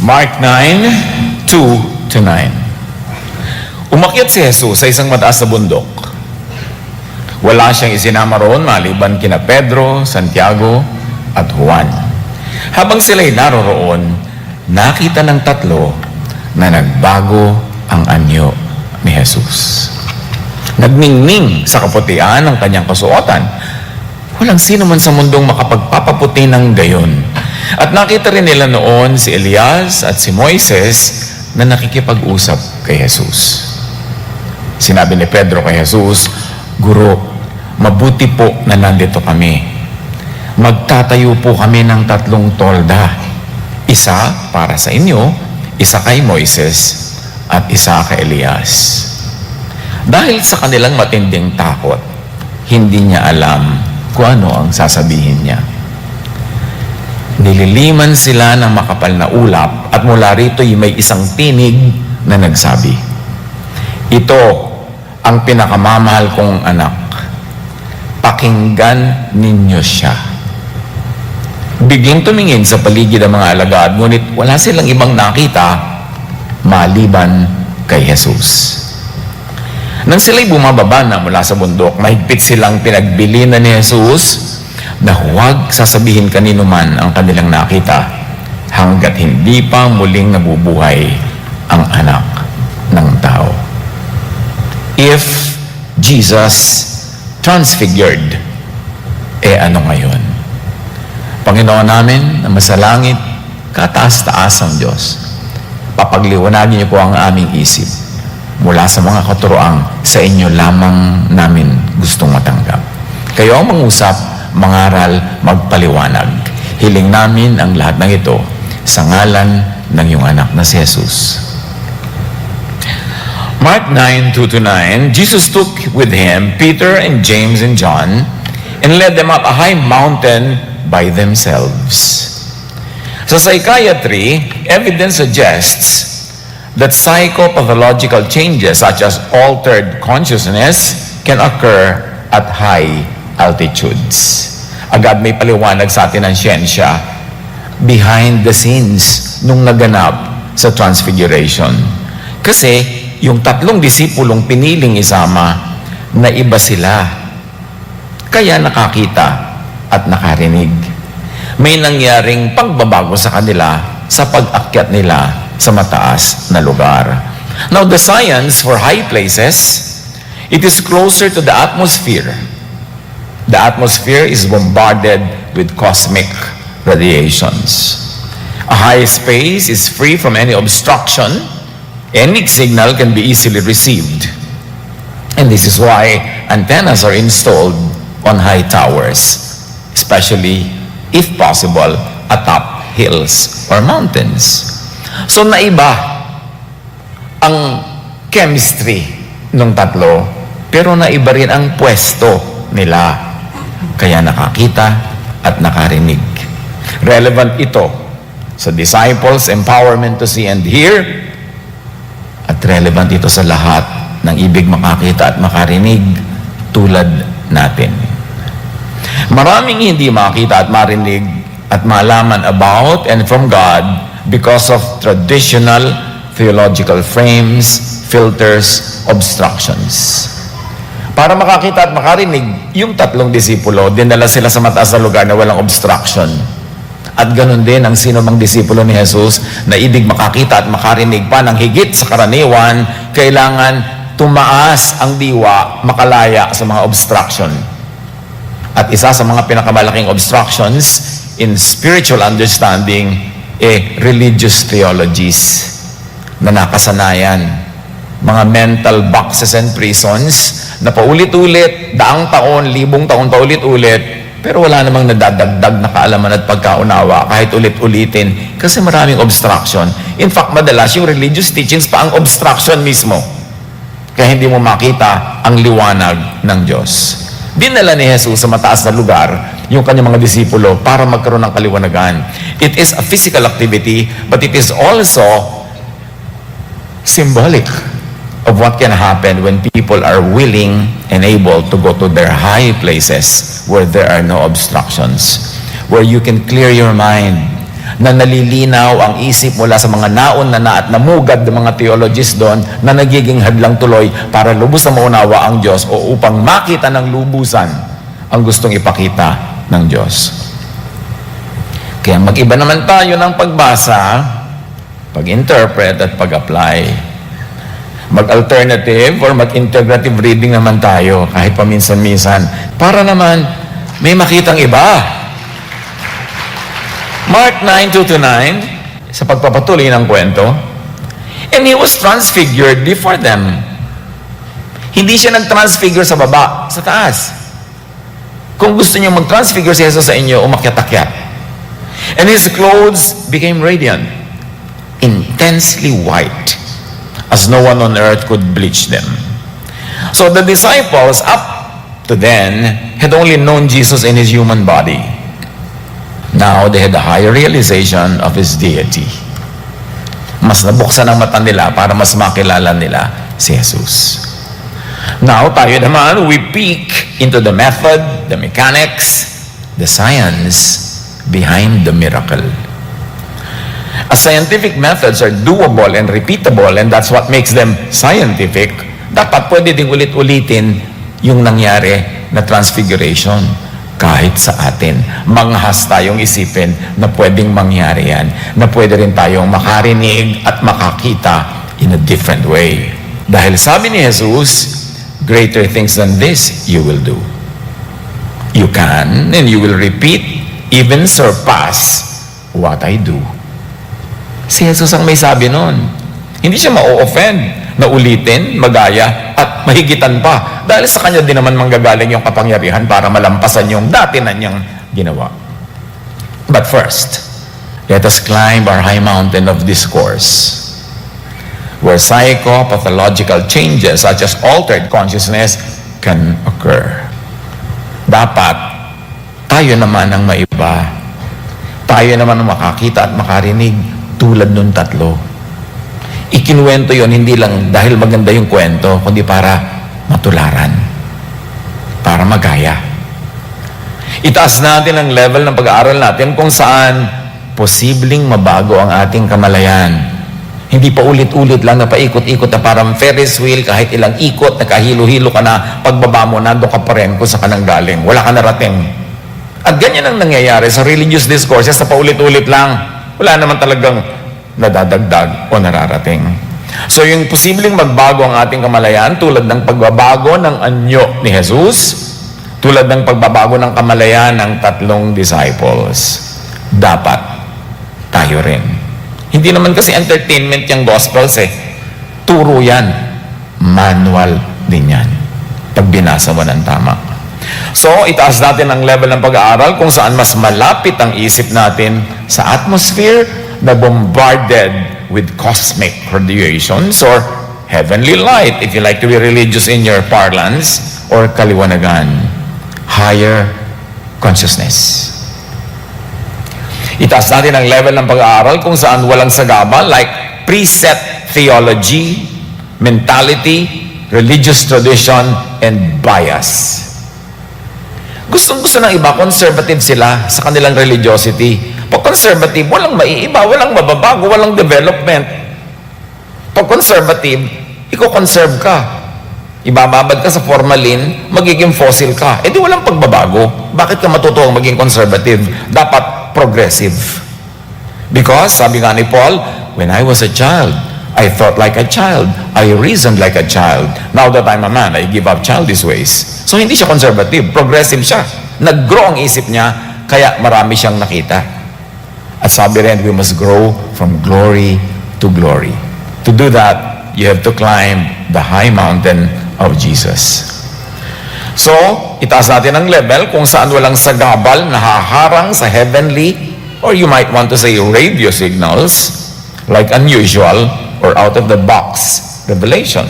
Mark 9, 2-9. Umakyat si Jesus sa isang mataas na bundok. Wala siyang isinama roon maliban kina Pedro, Santiago, at Juan. Habang sila'y naroroon, nakita ng tatlo na nagbago ang anyo ni Jesus. Nagningning sa kaputian ng kanyang kasuotan. Walang sino man sa mundong makapagpapaputi ng gayon. At nakita rin nila noon si Elias at si Moises na nakikipag-usap kay Jesus. Sinabi ni Pedro kay Jesus, "Guro, mabuti po na nandito kami. Magtatayo po kami ng 3 tolda. Isa para sa inyo, isa kay Moises, at isa kay Elias." Dahil sa kanilang matinding takot, hindi niya alam kung ano ang sasabihin niya. Nililiman sila ng makapal na ulap at mula rito'y may isang tinig na nagsabi, "Ito ang pinakamamahal kong anak. Pakinggan ninyo siya." Biglang tumingin sa paligid ang mga alagad, ngunit wala silang ibang nakita maliban kay Jesus. Nang sila'y bumababa na mula sa bundok, mahigpit silang pinagbilinan ni Jesus na huwag sasabihin kanino man ang kanilang nakita hanggat hindi pa muling nabubuhay ang anak ng tao. If Jesus transfigured, ano ngayon? Panginoon namin na masalangit, kataas-taas ang Diyos, papagliwanagin niyo po ang aming isip mula sa mga katuroang sa inyo lamang namin gustong matanggap. Kayo ang mangusap, mangaral, magpaliwanag. Hiling namin ang lahat ng ito sa ngalan ng iyong anak na si Jesus. Mark 9, 2-9, Jesus took with him Peter and James and John and led them up a high mountain by themselves. Sa psychiatry, evidence suggests that psychopathological changes such as altered consciousness can occur at high altitudes. Agad may paliwanag sa atin ng siyensya behind the scenes nung naganap sa Transfiguration. Kasi yung 3 disipulong piniling isama na iba sila. Kaya nakakita at nakarinig. May nangyaring pagbabago sa kanila sa pag-akyat nila sa mataas na lugar. Now, the science for high places, it is closer to the atmosphere. The atmosphere is bombarded with cosmic radiations. A high space is free from any obstruction. Any signal can be easily received. And this is why antennas are installed on high towers, especially, if possible, atop hills or mountains. So naiba ang chemistry ng 3, pero naiba rin ang pwesto nila. Kaya nakakita at nakarinig. Relevant ito sa disciples' empowerment to see and hear, at relevant ito sa lahat ng ibig makakita at makarinig tulad natin. Maraming hindi makita at marinig at malaman about and from God because of traditional theological frames, filters, obstructions. Para makakita at makarinig, yung 3 disipulo, dinala sila sa mataas na lugar na walang obstruction. At ganun din ang sino mang disipulo ni Jesus na ibig makakita at makarinig pa ng higit sa karaniwan, kailangan tumaas ang diwa, makalaya sa mga obstruction. At isa sa mga pinakamalaking obstructions in spiritual understanding, religious theologies na nakasanayan. Mga mental boxes and prisons na paulit-ulit, 100 taon, 1000 taon paulit-ulit, pero wala namang nadadagdag na kaalaman at pagkaunawa kahit ulit-ulitin kasi maraming obstruction. In fact, madalas yung religious teachings pa ang obstruction mismo. Kaya hindi mo makita ang liwanag ng Diyos. Dinala ni Jesus sa mataas na lugar yung kanyang mga disipulo para magkaroon ng kaliwanagan. It is a physical activity, but it is also symbolic of what can happen when people are willing and able to go to their high places where there are no obstructions, where you can clear your mind, na nalilinaw ang isip mula sa mga naon na at namugad ng mga theologists doon na nagiging hadlang tuloy para lubos na maunawa ang Diyos o upang makita ng lubusan ang gustong ipakita ng Diyos. Kaya mag-iba naman tayo ng pagbasa, pag-interpret at pag-apply. Mag-alternative or mag-integrative reading naman tayo kahit paminsan-minsan para naman may makitang iba. Mark 9:2-9, sa pagpapatuloy ng kwento, and he was transfigured before them. Hindi siya nag-transfigure sa baba, sa taas. Kung gusto niyo mag-transfigure si Jesus sa inyo, umakyat-akyat. And his clothes became radiant, intensely white, as no one on earth could bleach them. So the disciples, up to then, had only known Jesus in his human body. Now they had a higher realization of his deity. Mas nabuksan ang mata nila para mas makilala nila si Jesus. Now tayo naman, we peek into the method, the mechanics, the science behind the miracle. As scientific methods are doable and repeatable, and that's what makes them scientific, dapat pwede ding ulit-ulitin yung nangyari na transfiguration kahit sa atin. Manghas tayong isipin na pwedeng mangyari yan, na pwede rin tayong makarinig at makakita in a different way. Dahil sabi ni Jesus, greater things than this you will do. You can and you will repeat, even surpass what I do. Si Jesus ang may sabi nun. Hindi siya ma-offend na ulitin, magaya, at mahigitan pa. Dahil sa kanya din naman manggagaling yung kapangyarihan para malampasan yung dati na niyang ginawa. But first, let us climb our high mountain of discourse, where psychopathological changes such as altered consciousness can occur. Dapat, tayo naman ang maiba. Tayo naman ang makakita at makarinig tulad nung tatlo. Ikinuwento yon hindi lang dahil maganda yung kwento, kundi para matularan, para magaya. Itaas natin ang level ng pag-aaral natin kung saan posibleng mabago ang ating kamalayan. Hindi pa ulit-ulit lang na paikot-ikot na parang Ferris wheel, kahit ilang ikot, nakahilo-hilo ka na, pagbaba mo, nando ka pa rin kung saan ka nang galing. Wala ka narating. At ganyan ang nangyayari sa religious discourses na paulit-ulit lang. Wala naman talagang nadadagdag o nararating. So yung posibleng magbago ang ating kamalayan tulad ng pagbabago ng anyo ni Jesus, tulad ng pagbabago ng kamalayan ng tatlong disciples, dapat tayo rin. Hindi naman kasi entertainment yung gospels turo yan, manual din yan pag binasa mo ng tama. So itaas natin ang level ng pag-aaral kung saan mas malapit ang isip natin sa atmosphere na bombarded with cosmic radiations or heavenly light, if you like to be religious in your parlance, or kaliwanagan, higher consciousness. Itaas natin ang level ng pag-aaral kung saan walang sagabal like preset theology, mentality, religious tradition, and bias. Gustong-gusto ng iba, conservative sila sa kanilang religiosity. Pag conservative, walang maiiba, walang mababago, walang development. Pag conservative, iko-conserve ka. Ibababad ka sa formalin, magiging fossil ka. Di walang pagbabago. Bakit ka matutuwang maging conservative? Dapat progressive. Because, sabi nga ni Paul, when I was a child, I thought like a child. I reasoned like a child. Now that I'm a man, I give up childish ways. So, hindi siya conservative. Progressive siya. Nag-grow ang isip niya, kaya marami siyang nakita. At sabi rin, we must grow from glory to glory. To do that, you have to climb the high mountain of Jesus. So, itaas natin ang level kung saan walang sagabal na haharang sa heavenly, or you might want to say radio signals, like unusual or out-of-the-box revelation.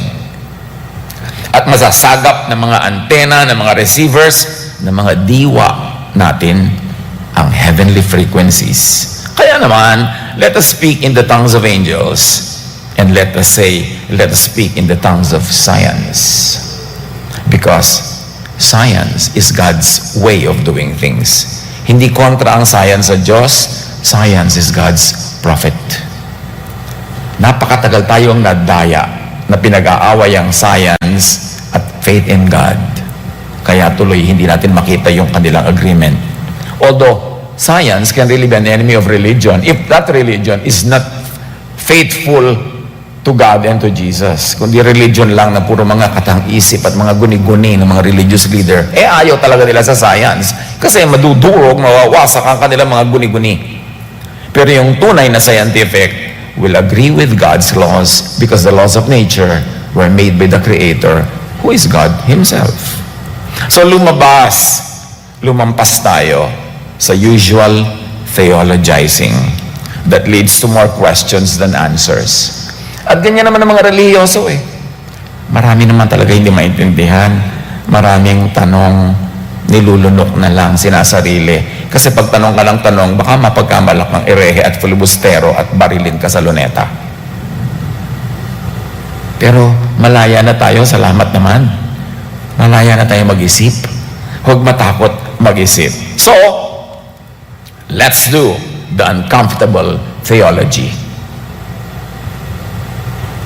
At masasagap ng mga antena, ng mga receivers, ng mga diwa natin ang heavenly frequencies. Kaya naman, let us speak in the tongues of angels, and let us speak in the tongues of science. Because science is God's way of doing things. Hindi kontra ang science sa Diyos. science is God's prophet. Napakatagal tayong nadaya na pinag-aaway ang science at faith in God. Kaya tuloy hindi natin makita yung kanilang agreement. Although science can really be an enemy of religion if that religion is not faithful to God and to Jesus. Kundi religion lang na puro mga katang-isip at mga guni-guni ng mga religious leader, ayaw talaga nila sa science. Kasi madudurog, mawawasak ang kanilang mga guni-guni. Pero yung tunay na scientific will agree with God's laws because the laws of nature were made by the Creator, who is God Himself. So lumampas tayo sa usual theologizing that leads to more questions than answers. At ganyan naman ang mga relihiyoso Marami naman talaga hindi maintindihan. Maraming tanong, nilulunok na lang, sinasarili. Kasi pag tanong ka lang tanong, baka mapagkamalak ng erehe at filibustero at barilin ka sa luneta. Pero malaya na tayo, salamat naman. Malaya na tayo mag-isip. Huwag matakot mag-isip. So, let's do the uncomfortable theology.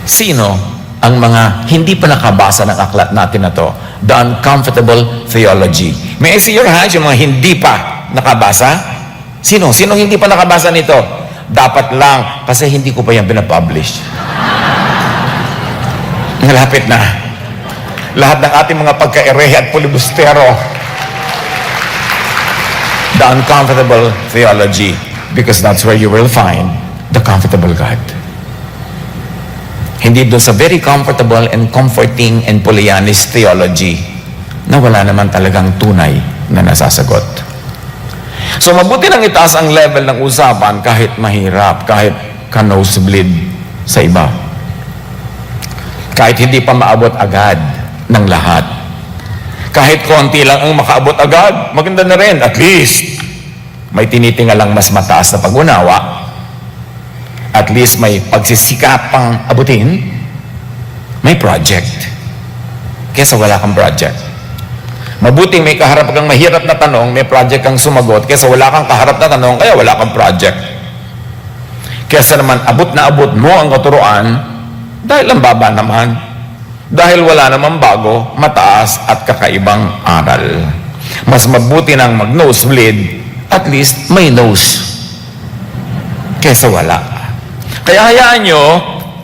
Sino ang mga hindi pa nakabasa ng aklat natin na to? The uncomfortable theology. May I see your hands, yung mga hindi pa nakabasa? Sino? Sino hindi pa nakabasa nito? Dapat lang, kasi hindi ko pa yan pinapublish. Malapit na. Lahat ng ating mga pagka-erehe at pulibustero. The uncomfortable theology. Because that's where you will find the comfortable God. Hindi doon sa very comfortable and comforting and Pollyanist theology na wala naman talagang tunay na nasasagot. So mabuti nang itaas ang level ng usapan kahit mahirap, kahit ka-nosebleed sa iba. Kahit hindi pa maabot agad ng lahat. Kahit konti lang ang makaabot agad, maganda na rin. At least, may tinitingalang mas mataas na pag-unawa. At least may pagsisikap pang abutin, may project. Kesa wala kang project. Mabuting may kaharap kang mahirap na tanong, may project kang sumagot, kesa wala kang kaharap na tanong, kaya wala kang project. Kesa naman abot na abot mo ang katuruan, dahil ang baba naman. Dahil wala naman bago, mataas at kakaibang aral. Mas mabuti nang mag-nosebleed, at least may nose. Kesa wala. Kaya hayaan nyo,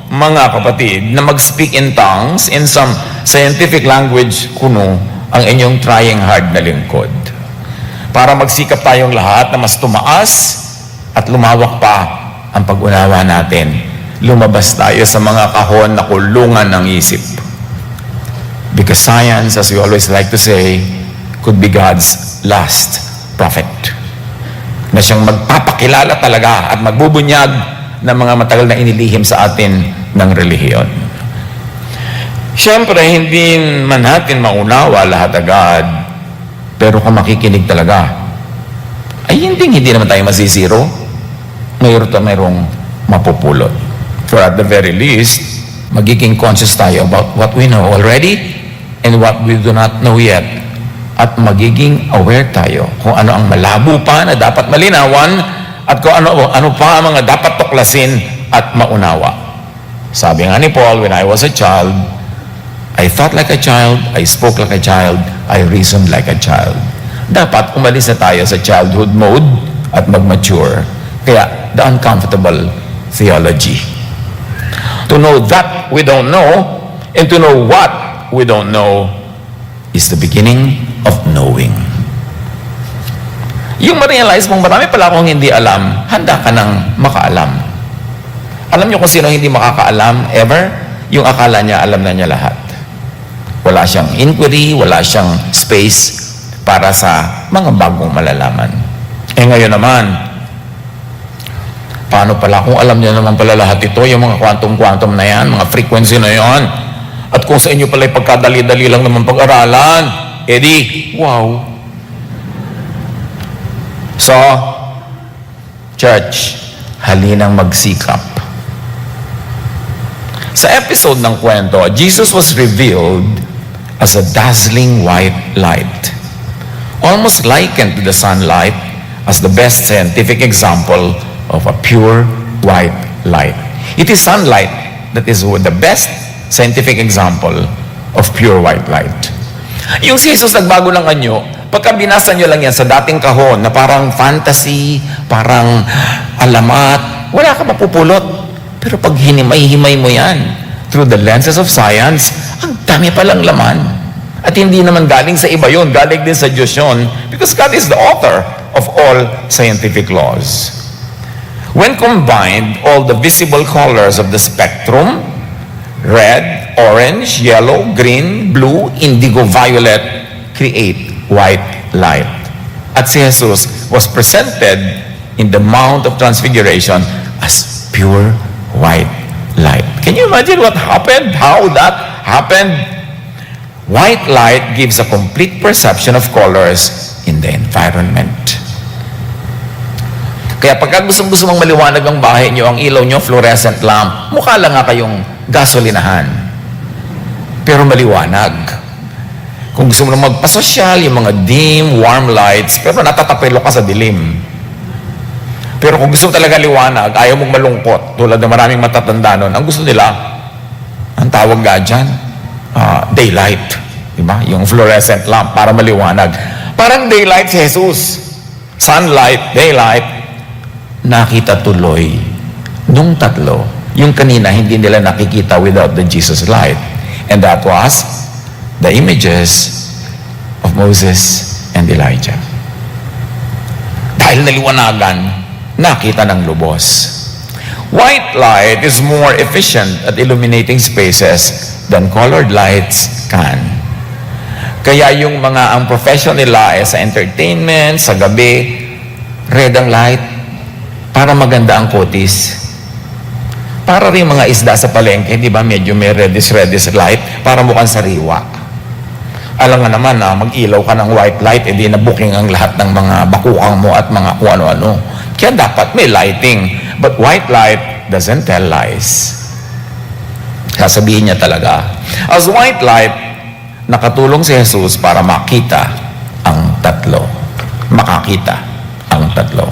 mga kapatid, na mag-speak in tongues in some scientific language kuno ang inyong trying hard na lingkod. Para magsikap tayong lahat na mas tumaas at lumawak pa ang pag-unawa natin. Lumabas tayo sa mga kahon na kulungan ng isip. Because science, as we always like to say, could be God's last prophet. Na siyang magpapakilala talaga at magbubunyag ng mga matagal na inilihim sa atin ng relihiyon. Siyempre, hindi man natin maunawa lahat agad, pero kung makikinig talaga, ay hindi naman tayo masisiro. Mayroong mapupulot. For at the very least, magiging conscious tayo about what we know already and what we do not know yet. At magiging aware tayo kung ano ang malabo pa na dapat malinawan at kung ano pa ang mga dapat tuklasin at maunawa. Sabi nga ni Paul, when I was a child, I thought like a child, I spoke like a child, I reasoned like a child. Dapat umalis na tayo sa childhood mode at mag-mature. Kaya, the uncomfortable theology. To know that we don't know, and to know what we don't know, is the beginning of knowing. Yung ma-realize mong marami pala akong hindi alam, handa ka nang makaalam. Alam niyo kung sino hindi makakaalam ever? Yung akala niya, alam na niya lahat. Wala siyang inquiry, wala siyang space para sa mga bagong malalaman. Ngayon naman, paano pala kung alam niya naman pala lahat ito, yung mga quantum-quantum na yan, mga frequency na yan, at kung sa inyo pala pagkadali-dali lang naman pag-aralan, wow. So, church, halinang magsikap. Sa episode ng kwento, Jesus was revealed as a dazzling white light, almost likened to the sunlight as the best scientific example of a pure white light. It is sunlight that is the best scientific example of pure white light. Yung si Jesus nagbago ng anyo, pagka binasa nyo lang yan sa dating kahon na parang fantasy, parang alamat, wala ka mapupulot. Pero pag hinimay-himay mo yan through the lenses of science, ang dami palang laman. At hindi naman galing sa iba yun, galing din sa Diyos yun, because God is the author of all scientific laws. When combined, all the visible colors of the spectrum, red, orange, yellow, green, blue, indigo, violet, create white light. At si Jesus was presented in the Mount of Transfiguration as pure white light. Can you imagine what happened? How that happened? White light gives a complete perception of colors in the environment. Kaya pagka gusto mong maliwanag ang bahay nyo, ang ilaw nyo, fluorescent lamp, mukha lang nga kayong gasolinahan. Pero maliwanag. Kung gusto mo na magpasosyal, yung mga dim, warm lights, pero natatapilo ka sa dilim. Pero kung gusto mo talaga liwanag, ayaw mong malungkot, tulad ng maraming matatanda nun, ang gusto nila, ang tawag nga dyan, daylight. Diba? Yung fluorescent lamp para maliwanag. Parang daylight si Jesus. Sunlight, daylight, nakita tuloy nung tatlo. Yung kanina, hindi nila nakikita without the Jesus light. And that was the images of Moses and Elijah. Dahil naliwanagan, nakita ng lubos. White light is more efficient at illuminating spaces than colored lights can. Kaya yung ang profession nila sa entertainment, sa gabi, red ang light, para maganda ang kutis. Para rin mga isda sa palengke, di ba, medyo may reddish light, para mukhang sariwa. Alam nga naman na mag-ilaw ka ng white light, edi na-booking ang lahat ng mga bakukang mo at mga kung ano-ano. Kaya dapat may lighting. But white light doesn't tell lies. Sasabihin niya talaga. As white light, nakatulong si Jesus para makita ang tatlo. Makakita ang tatlo.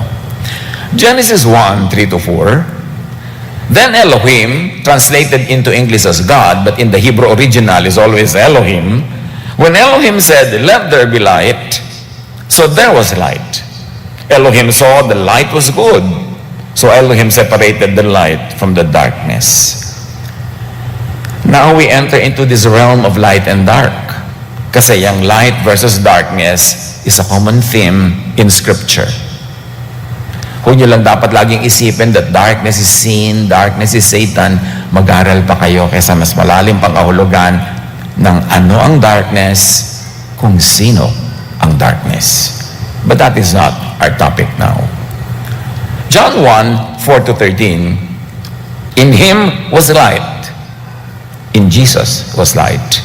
Genesis 1, 3-4. Then Elohim, translated into English as God, but in the Hebrew original is always Elohim. When Elohim said, "Let there be light," so there was light. Elohim saw the light was good. So Elohim separated the light from the darkness. Now we enter into this realm of light and dark. Kasi yung light versus darkness is a common theme in Scripture. Kung nyo lang dapat laging isipin that darkness is sin, darkness is Satan, mag-aral pa kayo kaysa mas malalim pang kahulugan ng ano ang darkness, kung sino ang darkness. But that is not our topic now. John 1, 4-13, in Him was light. In Jesus was light.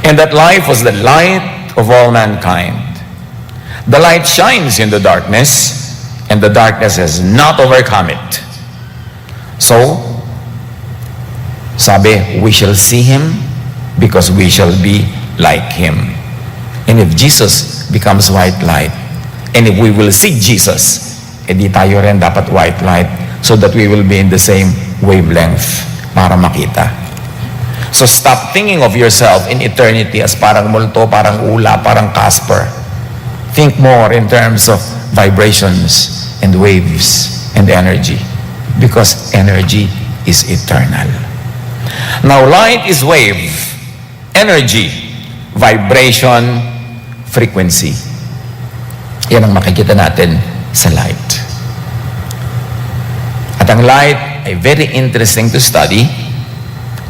And that life was the light of all mankind. The light shines in the darkness, and the darkness has not overcome it. So, sabi, we shall see Him because we shall be like Him. And if Jesus becomes white light, and if we will see Jesus, edi tayo rin dapat white light so that we will be in the same wavelength para makita. So stop thinking of yourself in eternity as parang multo, parang ula, parang Casper. Think more in terms of vibrations and waves and energy, because energy is eternal. Now light is wave, energy, vibration, frequency. Yan ang makikita natin sa light. At ang light ay very interesting to study,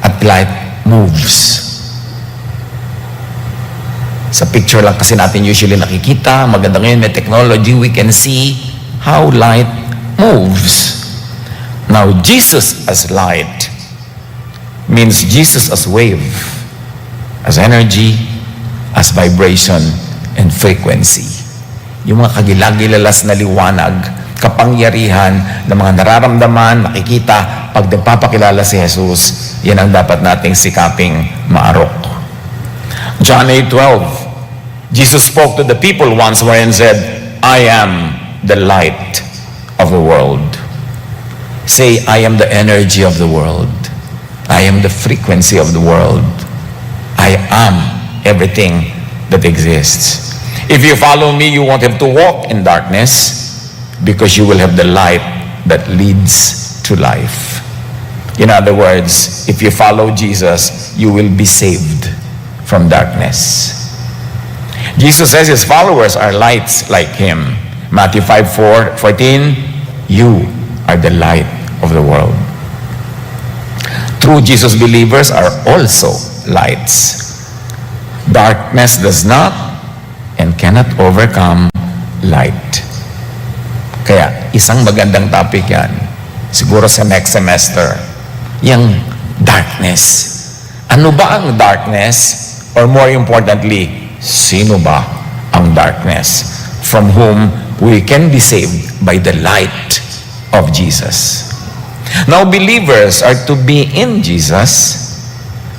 at light moves. Sa picture lang kasi natin usually nakikita, maganda ngayon may technology, we can see how light moves. Now, Jesus as light means Jesus as wave, as energy, as vibration, and frequency. Yung mga kagilagilalas na liwanag, kapangyarihan ng mga nararamdaman, nakikita, pag nagpapakilala si Jesus, yan ang dapat nating sikaping maarok. John 8:12, Jesus spoke to the people once more and said, I am the light of the world. Say, I am the energy of the world. I am the frequency of the world. I am everything that exists. If you follow me, you won't have to walk in darkness because you will have the light that leads to life. In other words, if you follow Jesus, you will be saved from darkness. Jesus says his followers are lights like him. Matthew 5:14, you are the light of the world. True Jesus believers are also lights. Darkness does not and cannot overcome light. Kaya isang magandang topic yan, siguro sa next semester, yung darkness. Ano ba ang darkness? Or more importantly, sino ba ang darkness? From whom we can be saved by the light of Jesus. Now, believers are to be in Jesus,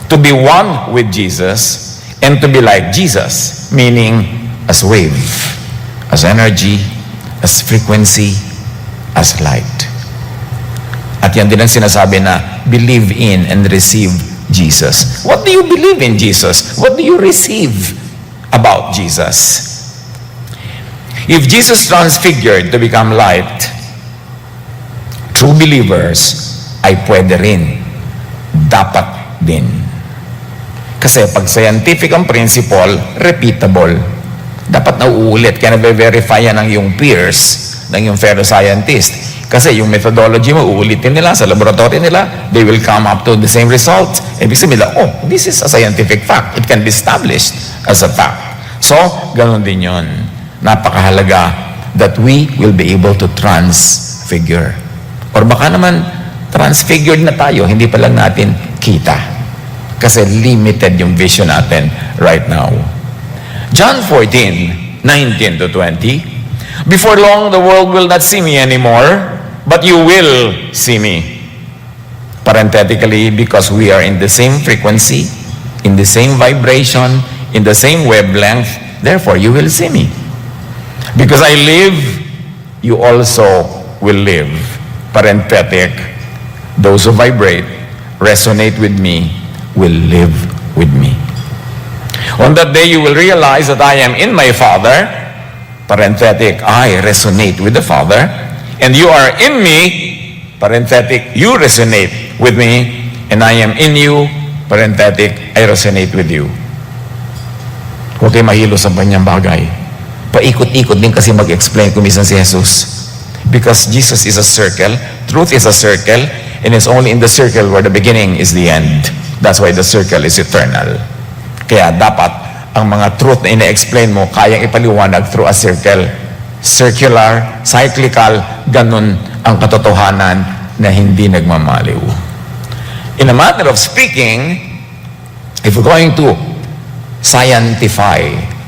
to be one with Jesus, and to be like Jesus, meaning as wave, as energy, as frequency, as light. At yan din ang sinasabi na believe in and receive Jesus. What do you believe in Jesus? What do you receive about Jesus? If Jesus transfigured to become light, true believers ay pwede rin, dapat din. Kasi pag scientific ang principle, repeatable. Dapat nauulit, kaya na-verify yan ng yung peers, ng yung fellow scientist. Kasi yung methodology mo, uulitin nila sa laboratory nila, they will come up to the same results. Ibig sabihin nila, oh, this is a scientific fact. It can be established as a fact. So, ganun din yun. Napakahalaga that we will be able to transfigure. Or baka naman, transfigured na tayo, hindi pa lang natin kita. Kasi limited yung vision natin right now. John 14:19 to 20, before long, the world will not see me anymore, but you will see me. Parenthetically, because we are in the same frequency, in the same vibration, in the same wavelength, therefore you will see me. Because I live, you also will live. Parenthetic, those who vibrate, resonate with me, will live with me. On that day, you will realize that I am in my Father, parenthetic, I resonate with the Father, and you are in me, parenthetic, you resonate with me, and I am in you, parenthetic, I resonate with you. Huwag kayo mahilo sa kanyang bagay. Paikot-ikot din kasi mag-explain kumisan si Jesus. Because Jesus is a circle, truth is a circle, and it's only in the circle where the beginning is the end. That's why the circle is eternal. Kaya dapat ang mga truth na ina-explain mo, kayang ipaliwanag through a circle. Circular, cyclical, ganun ang katotohanan na hindi nagmamaliw. In a matter of speaking, if we're going to scientify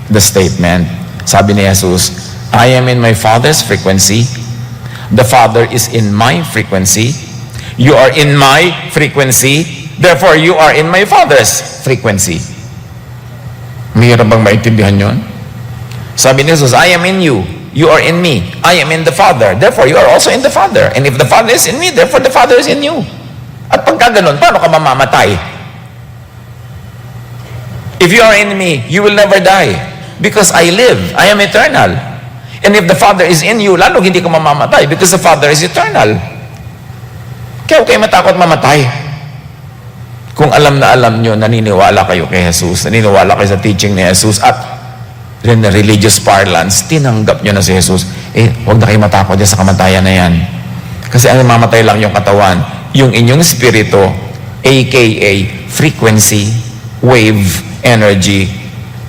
the statement, sabi ni Jesus, I am in my Father's frequency, the Father is in my frequency, you are in my frequency, therefore you are in my Father's frequency. Mahirap bang maintindihan yun? Sabi ni Jesus, I am in you, you are in me, I am in the Father, therefore you are also in the Father. And if the Father is in me, therefore the Father is in you. At pagka ganun, paano ka mamamatay? If you are in me, you will never die. Because I live, I am eternal. And if the Father is in you, lalo hindi ka mamamatay because the Father is eternal. Kaya huwag kayo matakot mamatay. Kung alam na alam nyo, naniniwala kayo kay Jesus, naniniwala kayo sa teaching ni Jesus, at rin na religious parlance, tinanggap nyo na si Jesus, huwag na kayo matakot dyan sa kamatayan na yan. Kasi ang mamatay lang yung katawan, yung inyong spirito, aka frequency, wave, energy,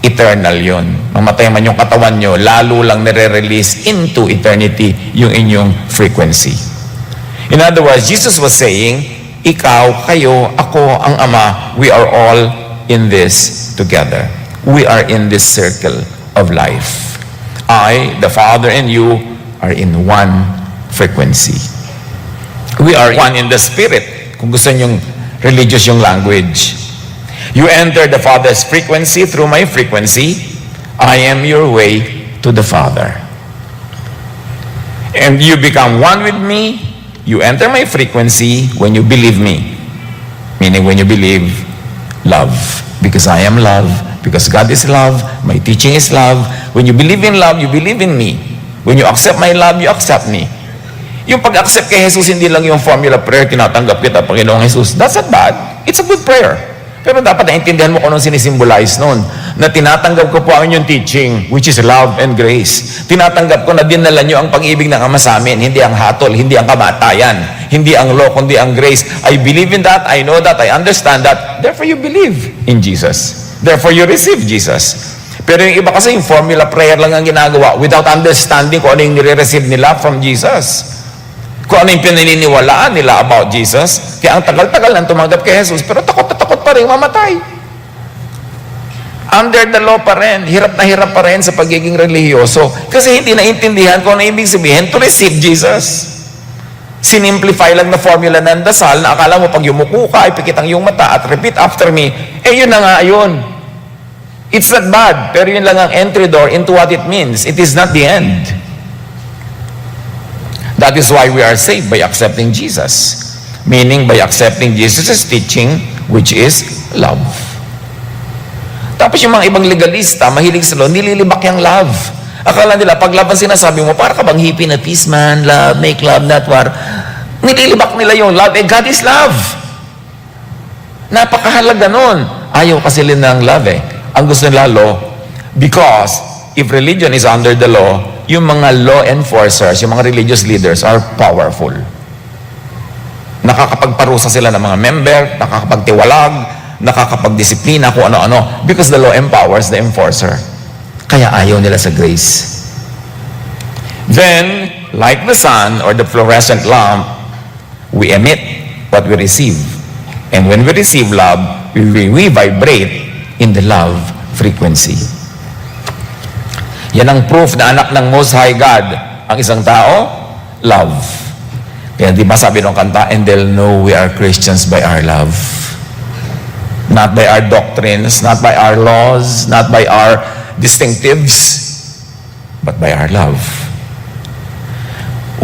eternal yon. Mamatay man yung katawan nyo, lalo lang nire-release into eternity yung inyong frequency. In other words, Jesus was saying, ikaw, kayo, ako, ang Ama, we are all in this together. We are in this circle of life. I, the Father, and you are in one frequency. We are one in the Spirit. Kung gusto nyong religious yung language. You enter the Father's frequency through my frequency. I am your way to the Father. And you become one with me. You enter my frequency when you believe me. Meaning when you believe love. Because I am love. Because God is love. My teaching is love. When you believe in love, you believe in me. When you accept my love, you accept me. Yung pag-accept kay Jesus, hindi lang yung formula prayer, tinatanggap kita, Panginoong Jesus. That's not bad. It's a good prayer. Pero dapat naintindihan mo kung anong sinisimbolize nun. Na tinatanggap ko po ang inyong teaching, which is love and grace. Tinatanggap ko na dinala nyo ang pag-ibig ng Ama sa amin, hindi ang hatol, hindi ang kamatayan, hindi ang law, kundi ang grace. I believe in that, I know that, I understand that. Therefore, you believe in Jesus. Therefore, you receive Jesus. Pero yung iba kasi, yung formula prayer lang ang ginagawa without understanding kung ano yung nire-receive nila from Jesus. Kung ano yung pinaniniwalaan nila about Jesus. Kaya ang tagal-tagal nang tumanggap kay Jesus, pero takot na takot pa rin mamatay. Under the law pa rin, hirap na hirap pa rin sa pagiging religyoso. Kasi hindi naintindihan kung ano ibig sabihin to receive Jesus. Sinimplify lang na formula ng dasal na akala mo pag yumuko ka, ipikit ang iyong mata at repeat after me. Yun na nga yun. It's not bad, pero yun lang ang entry door into what it means. It is not the end. That is why we are saved by accepting Jesus. Meaning by accepting Jesus' teaching, which is love. Tapos yung mga ibang legalista, mahilig sa law, nililibak yung love. Akala nila, pag love ang sinasabi mo, para ka bang hippie na peace man, love, make love, not war. Nililibak nila yung love. God is love. Napakahalaga nun. Ayaw kasi nila ng love Ang gusto nila law, because if religion is under the law, yung mga law enforcers, yung mga religious leaders are powerful. Nakakapagparusa sila ng mga member, nakakapagtiwalag, nakakapagdisiplina, kung ano-ano. Because the law empowers the enforcer. Kaya ayaw nila sa grace. Then, like the sun or the fluorescent lamp, we emit what we receive. And when we receive love, we vibrate in the love frequency. Yan ang proof na anak ng Most High God. Ang isang tao, love. Kaya di ba sabi ng kanta, and they'll know we are Christians by our love. Not by our doctrines, not by our laws, not by our distinctives, but by our love.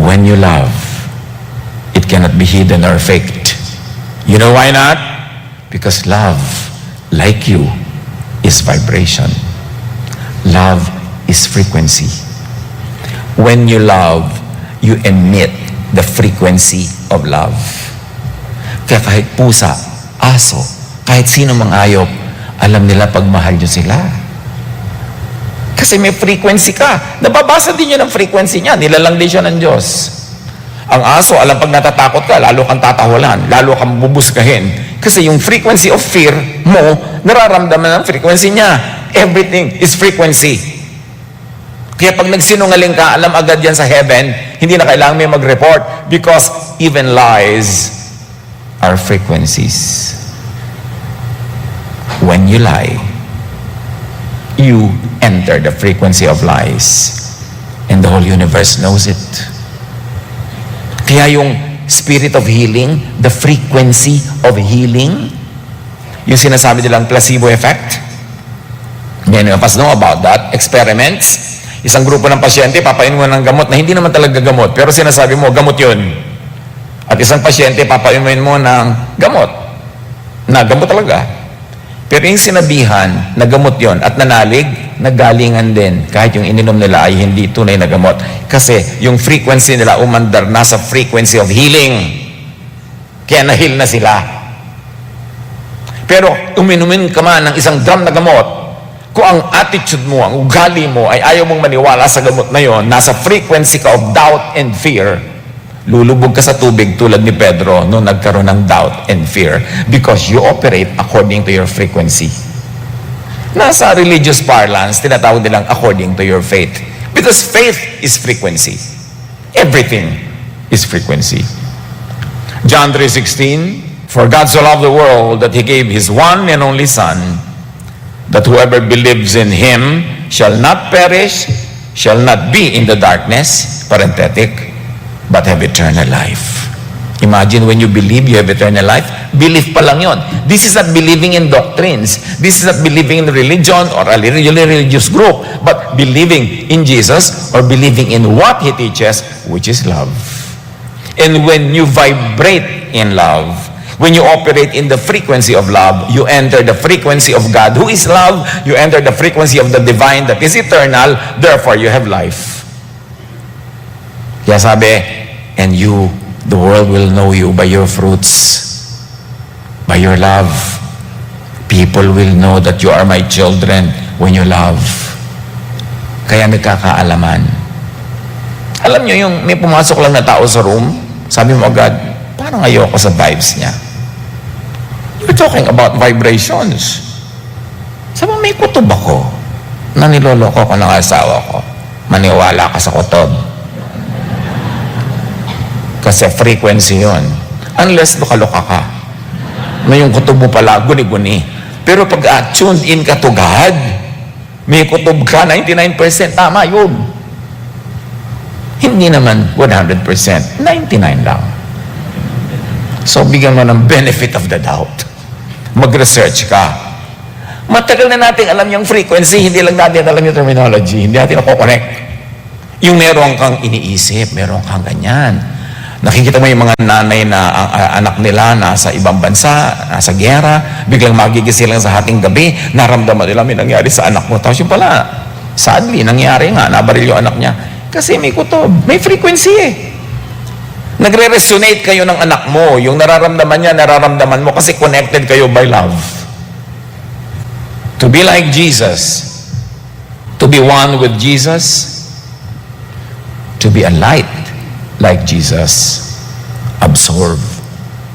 When you love, it cannot be hidden or faked. You know why not? Because love, like you, is vibration. Love is frequency. When you love, you emit the frequency of love. Kaya kahit pusa, aso, kahit sino mang ayop, alam nila pag mahal nyo sila. Kasi may frequency ka. Nababasa din yun ang frequency niya. Nilalang din siya ng Diyos. Ang aso, alam pag natatakot ka, lalo kang tatawalan, lalo kang bubuskahin. Kasi yung frequency of fear mo, nararamdaman ang frequency niya. Everything is frequency. Kaya pag nagsinungaling ka, alam agad yan sa heaven, hindi na kailangan may mag-report because even lies are frequencies. When you lie, you enter the frequency of lies. And the whole universe knows it. Kaya yung spirit of healing, the frequency of healing, yung sinasabi nilang placebo effect, many of us know about that. Experiments, isang grupo ng pasyente, papainom mo ng gamot na hindi naman talaga gamot, pero sinasabi mo, gamot yun. At isang pasyente, papainumin mo ng gamot, na gamot talaga. Pero yung sinabihan, na gamot yun, at nanalig, nagalingan din, kahit yung ininom nila ay hindi tunay na gamot. Kasi yung frequency nila umandar nasa frequency of healing. Kaya na-heal na sila. Pero uminumin ka man ng isang drum na gamot, kung ang attitude mo, ang ugali mo ay ayaw mong maniwala sa gamot na yon, nasa frequency ka of doubt and fear, lulubog ka sa tubig tulad ni Pedro nung nagkaroon ng doubt and fear because you operate according to your frequency. Nasa religious parlance, tinatawag nilang according to your faith. Because faith is frequency. Everything is frequency. John 3:16, for God so loved the world that He gave His one and only Son, that whoever believes in Him shall not perish, shall not be in the darkness, parenthetic, but have eternal life. Imagine when you believe you have eternal life, belief pa lang yun. This is not believing in doctrines. This is not believing in religion or a religious group. But believing in Jesus or believing in what He teaches, which is love. And when you vibrate in love, when you operate in the frequency of love, you enter the frequency of God, who is love. You enter the frequency of the divine that is eternal. Therefore, you have life. Kaya sabi, and you, the world will know you by your fruits, by your love. People will know that you are my children when you love. Kaya nagkakaalaman. Alam nyo yung may pumasok lang na tao sa room, sabi mo agad, parang ayoko sa vibes niya. You're talking about vibrations. Sabi mo, may kutob ako na niloloko ko ng asawa ko. Maniwala ka sa kutob. Kasi frequency yon. Unless luka-luka ka. Na yung kutob mo pala, guni-guni. Pero pag tuned in ka to God, may kutob ka, 99%, tama yun. Hindi naman 100%, 99 lang. So, bigyan mo ng benefit of the doubt. Mag-research ka. Matagal na natin alam yung frequency, hindi lang natin alam yung terminology, hindi natin ako-connect. Yung meron kang iniisip, meron kang ganyan. Nakikita mo yung mga nanay na anak nila nasa ibang bansa, nasa gera, biglang magigising lang sa hating gabi, naramdaman nila may nangyari sa anak mo. Tapos yung pala, sadly, nangyari nga, nabaril yung anak niya. Kasi may kutob, may frequency eh. Nagre-resonate kayo ng anak mo, yung nararamdaman niya, nararamdaman mo kasi connected kayo by love. To be like Jesus, to be one with Jesus, to be a light like Jesus, absorb,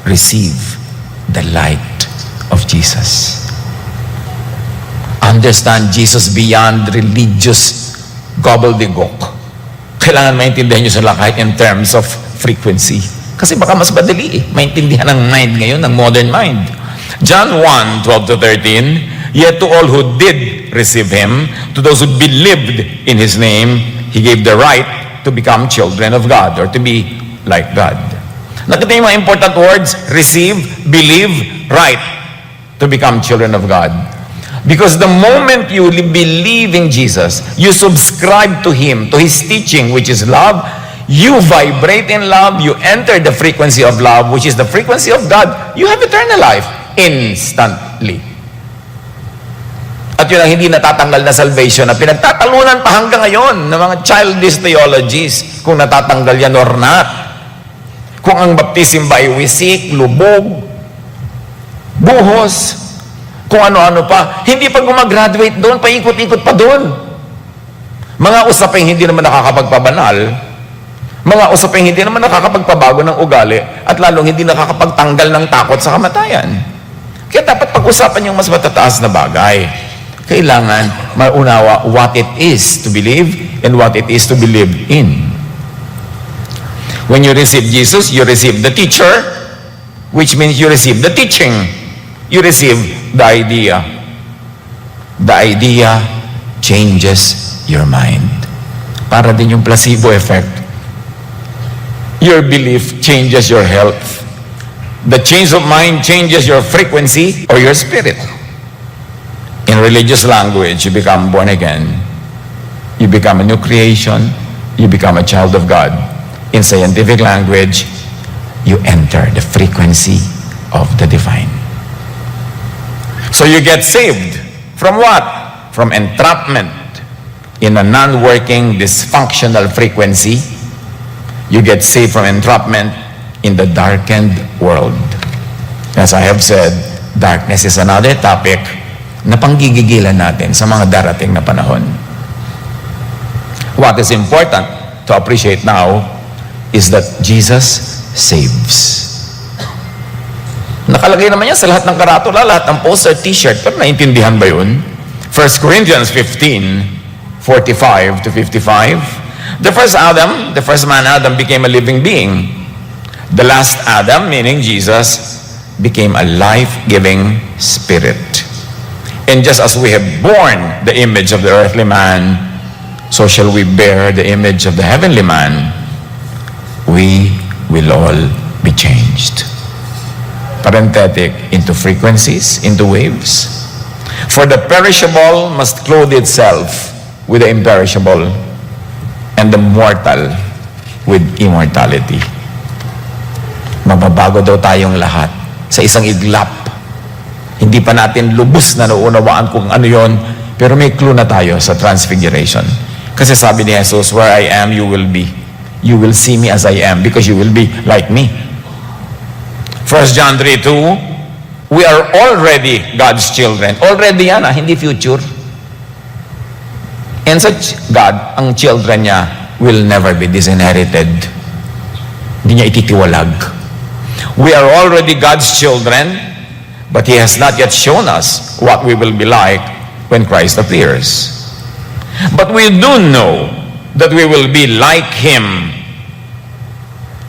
receive the light of Jesus. Understand Jesus beyond religious gobbledygook. Kailangan maintindihan nyo sila kahit in terms of frequency. Kasi baka mas madali maintindihan ng mind ngayon, ng modern mind. John 1:12-13, yet to all who did receive Him, to those who believed in His name, He gave the right to become children of God or to be like God. Nakita yung mga important words, receive, believe, right, to become children of God. Because the moment you believe in Jesus, you subscribe to Him, to His teaching, which is love, you vibrate in love, you enter the frequency of love, which is the frequency of God, you have eternal life instantly. At yun ang hindi natatanggal na salvation na pinagtatalunan pa hanggang ngayon ng mga childish theologies kung natatanggal yan or not. Kung ang baptism ba ay wisik, lubog, buhos, kung ano-ano pa. Hindi pa gumagraduate doon, paikot-ikot pa doon. Mga usaping hindi naman nakakapagpabanal, mga usaping hindi naman nakakapagpabago ng ugali, at lalong hindi nakakapagtanggal ng takot sa kamatayan. Kaya dapat pag-usapan yung mas matataas na bagay. Kailangan maunawa what it is to believe and what it is to believe in. When you receive Jesus, you receive the teacher, which means you receive the teaching. You receive the idea. The idea changes your mind. Para din yung placebo effect. Your belief changes your health. The change of mind changes your frequency or your spirit. In religious language, you become born again. You become a new creation. You become a child of God. In scientific language, you enter the frequency of the divine. So you get saved from what? From entrapment in a non-working, dysfunctional frequency. You get saved from entrapment in the darkened world. As I have said, darkness is another topic na panggigigilan natin sa mga darating na panahon. What is important to appreciate now is that Jesus saves. Nakalagay naman yan sa lahat ng karatula, lahat ng poster, t-shirt, pero naintindihan ba yun? 1 Corinthians 15:45-55. The first Adam, the first man Adam, became a living being. The last Adam, meaning Jesus, became a life-giving spirit. And just as we have borne the image of the earthly man, so shall we bear the image of the heavenly man. We will all be changed. Parenthetic, into frequencies, into waves. For the perishable must clothe itself with the imperishable, and the mortal with immortality. Mababago daw tayong lahat sa isang iglap. Hindi pa natin lubos na naunawaan kung ano yon, pero may clue na tayo sa transfiguration. Kasi sabi ni Jesus, where I am, you will be. You will see me as I am because you will be like me. 1 John 3:2, we are already God's children. Already yan, hindi future. And such God, ang children niya will never be disinherited. Hindi niya ititiwalag. We are already God's children, but He has not yet shown us what we will be like when Christ appears. But we do know that we will be like Him,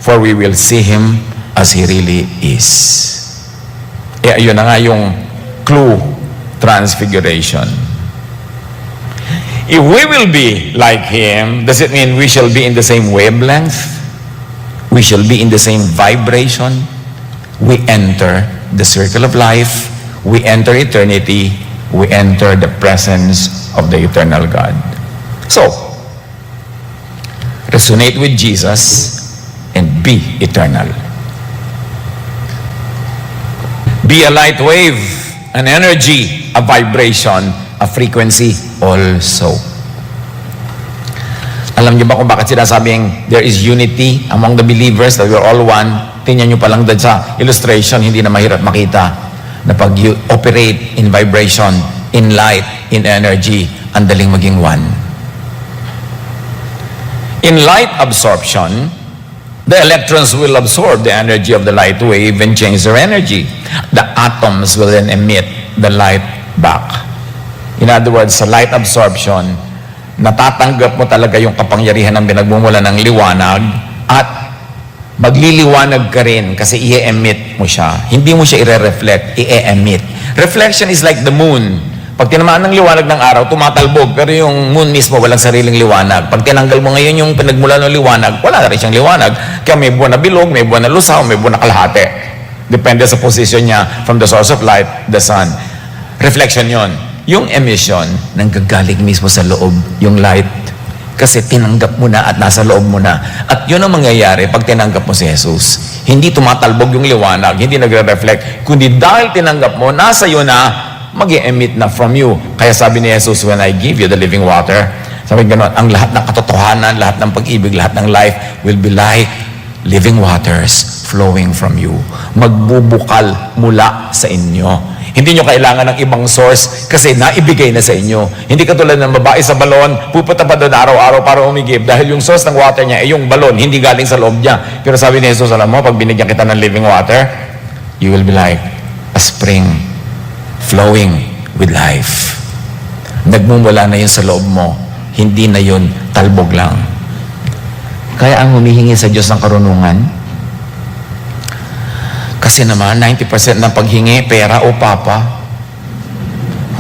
for we will see Him as He really is. Ayun na nga yung clue, transfiguration. If we will be like Him, does it mean we shall be in the same wavelength? We shall be in the same vibration? We enter the circle of life. We enter eternity. We enter the presence of the eternal God. So, resonate with Jesus and be eternal. Be a light wave, an energy, a vibration, a frequency also. Alam niyo ba kung bakit sinasabing there is unity among the believers, that we are all one? Tingnan niyo pa lang doon sa illustration, hindi na mahirap makita na pag you operate in vibration, in light, in energy, ang daling maging one. In light absorption, the electrons will absorb the energy of the light wave and change their energy. The atoms will then emit the light back. In other words, sa light absorption, natatanggap mo talaga yung kapangyarihan ng pinagmumula ng liwanag at magliliwanag ka rin kasi i-emit mo siya. Hindi mo siya i-reflect, i-emit. Reflection is like the moon. Pag tinamaan ng liwanag ng araw, tumatalbog, pero yung moon mismo walang sariling liwanag. Pag tinanggal mo ngayon yung pinagmula ng liwanag, wala na rin siyang liwanag. Kaya may buwan na bilog, may buwan na lusaw, may buwan na kalahati. Depende sa position niya from the source of light, the sun. Reflection yon. Yung emission, nanggagaling mismo sa loob, yung light. Kasi tinanggap mo na at nasa loob mo na. At yun ang mangyayari pag tinanggap mo si Jesus. Hindi tumatalbog yung liwanag, hindi nagre-reflect. Kundi dahil tinanggap mo, nasa iyo na, mag-emit na from you. Kaya sabi ni Jesus, when I give you the living water, sabi gano'n, ang lahat ng katotohanan, lahat ng pag-ibig, lahat ng life will be like living waters flowing from you. Magbubukal mula sa inyo. Hindi nyo kailangan ng ibang source kasi naibigay na sa inyo. Hindi katulad ng babae sa balon, pupunta pa doon araw-araw para umigib dahil yung source ng water niya ay yung balon, hindi galing sa loob niya. Pero sabi ni Jesus, alam mo, pag binigyan kita ng living water, you will be like a spring flowing with life. Nagmumula na yun sa loob mo. Hindi na yun talbog lang. Kaya ang humihingi sa Diyos ng karunungan, kasi naman, 90% ng paghingi, pera o papa.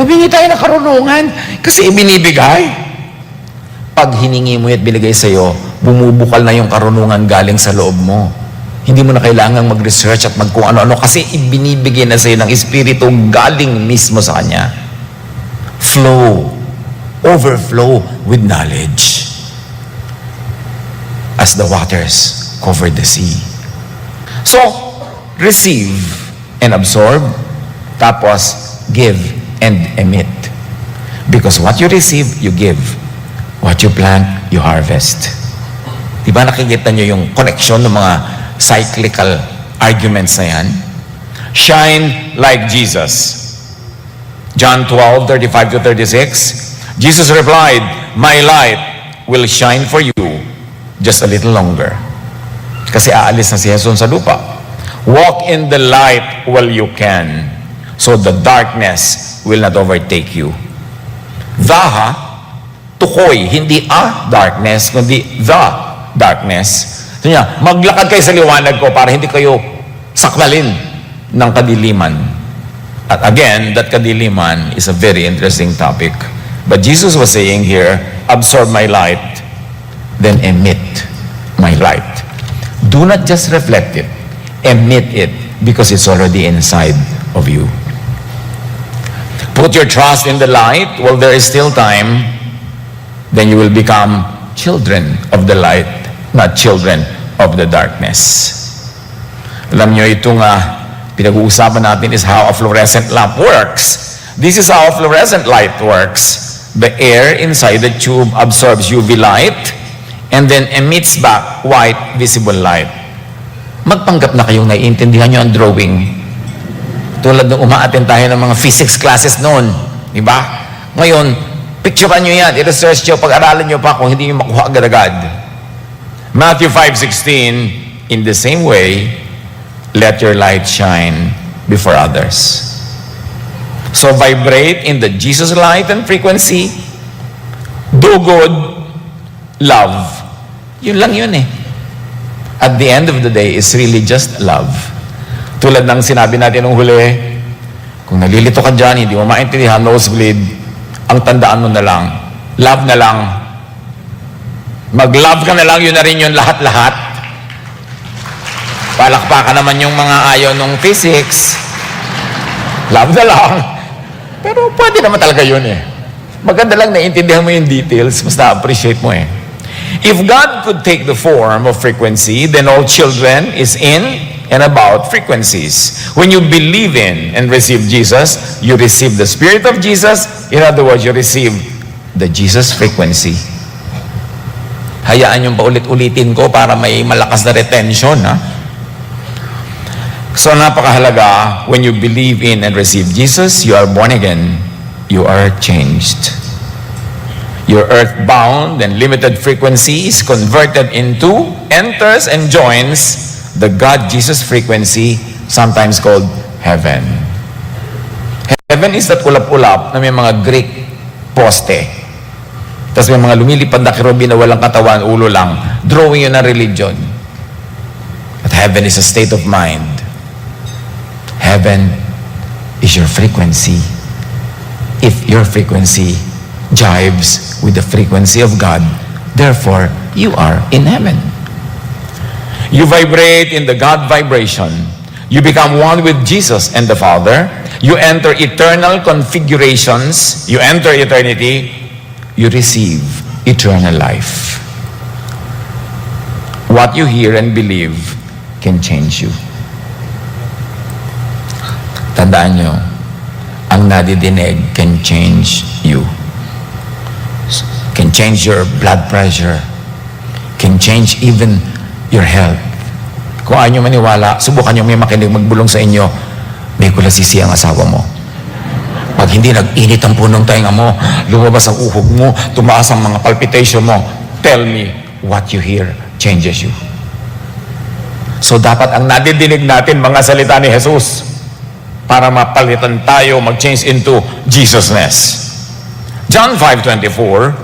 Humingi tayo ng karunungan kasi ibinibigay. Pag hiningi mo at binigay sa'yo, bumubukal na yung karunungan galing sa loob mo. Hindi mo na kailangang mag-research at kung ano-ano kasi ibinibigay na sa'yo ng Espiritu galing mismo sa Kanya. Flow, overflow with knowledge as the waters cover the sea. So, receive and absorb, tapos give and emit. Because what you receive, you give. What you plant, you harvest. Diba nakikita nyo yung connection ng mga cyclical arguments na yan? Shine like Jesus. John 12:35-36. Jesus replied, my light will shine for you just a little longer. Kasi aalis na si Jesus sa lupa. Walk in the light while you can, so the darkness will not overtake you. The, tukoy, hindi a darkness, kundi the darkness. So niya, maglakad kayo sa liwanag ko para hindi kayo saklalin ng kadiliman. At again, that kadiliman is a very interesting topic. But Jesus was saying here, absorb my light, then emit my light. Do not just reflect it. Emit it because it's already inside of you. Put your trust in the light while there is still time. then you will become children of the light, not children of the darkness. Alam nyo, itong pinag-uusapan natin is how a fluorescent lamp works. This is how a fluorescent light works. The air inside the tube absorbs UV light and then emits back white visible light. Magpanggap na kayong naiintindihan nyo ang drawing. Tulad ng umaattend tayo ng mga physics classes noon. Diba? Ngayon, picturean nyo yan, i-research nyo, pag-aralan nyo pa kung hindi nyo makuha agad-agad. Matthew 5:16, in the same way, let your light shine before others. So vibrate in the Jesus light and frequency. Do good, love. Yun lang yun eh. At the end of the day, it's really just love. Tulad ng sinabi natin nung huli, kung nalilito ka dyan, hindi mo maintindihan, nosebleed, ang tandaan mo na lang, love na lang. Mag-love ka na lang, yun na rin yun lahat-lahat. Palakpakan naman yung mga ayaw nung physics. Love na lang. Pero pwede naman talaga yun eh. Maganda lang naiintindihan mo yung details, mas na-appreciate mo eh. If God could take the form of frequency, then all children is in and about frequencies. When you believe in and receive Jesus, you receive the Spirit of Jesus. In other words, you receive the Jesus frequency. Hayaan yung paulit-ulitin ko para may malakas na retention, ha? So napakahalaga, when you believe in and receive Jesus, you are born again, you are changed. Your earthbound and limited frequency is converted into, enters and joins the God-Jesus frequency, sometimes called heaven. Heaven is that ulap-ulap na may mga Greek poste. Tapos may mga lumilipad na kerubin na walang katawan, ulo lang. Drawing yun na religion. But heaven is a state of mind. Heaven is your frequency. If your frequency jives with the frequency of God, therefore, you are in heaven. You vibrate in the God vibration. You become one with Jesus and the Father. You enter eternal configurations. You enter eternity. You receive eternal life. What you hear and believe can change you. Tandaan nyo, ang nadidinig can change you. Can change your blood pressure. Can change even your health. Kung ayaw nyo maniwala, subukan nyo may makinig magbulong sa inyo, may kulasisi ang asawa mo. Pag hindi nag-init ang punong tainga mo, lumabas ang uhog mo, tumaas ang mga palpitation mo, tell me what you hear changes you. So dapat ang nadidinig natin mga salita ni Jesus para mapalitan tayo, mag-change into Jesusness. John 5:24,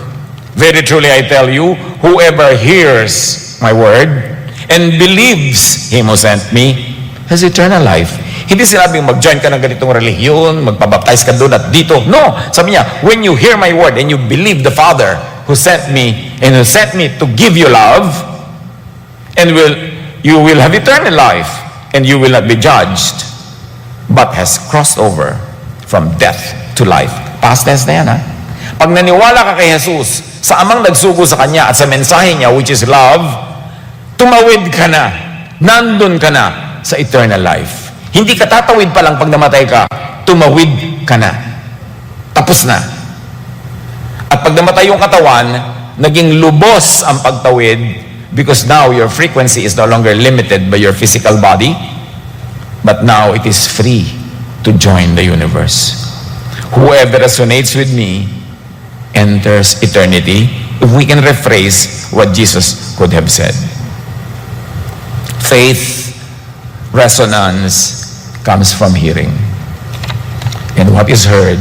very truly I tell you, whoever hears my word and believes Him who sent me has eternal life. Hindi sinabing mag-join ka ng ganitong relihiyon, magpabaptize ka doon at dito. No! Sabi niya, when you hear my word and you believe the Father who sent me and who sent me to give you love, and you will have eternal life and you will not be judged, but has crossed over from death to life. Past tense na yan, ha? Pag naniwala ka kay Jesus, sa amang nagsugo sa Kanya at sa mensahe Niya, which is love, tumawid ka na, nandun ka na sa eternal life. Hindi ka tatawid pa lang pag namatay ka, tumawid ka na. Tapos na. At pag namatay yung katawan, naging lubos ang pagtawid because now your frequency is no longer limited by your physical body, but now it is free to join the universe. Whoever resonates with me enters eternity. If we can rephrase what Jesus could have said. Faith, resonance, comes from hearing. And what is heard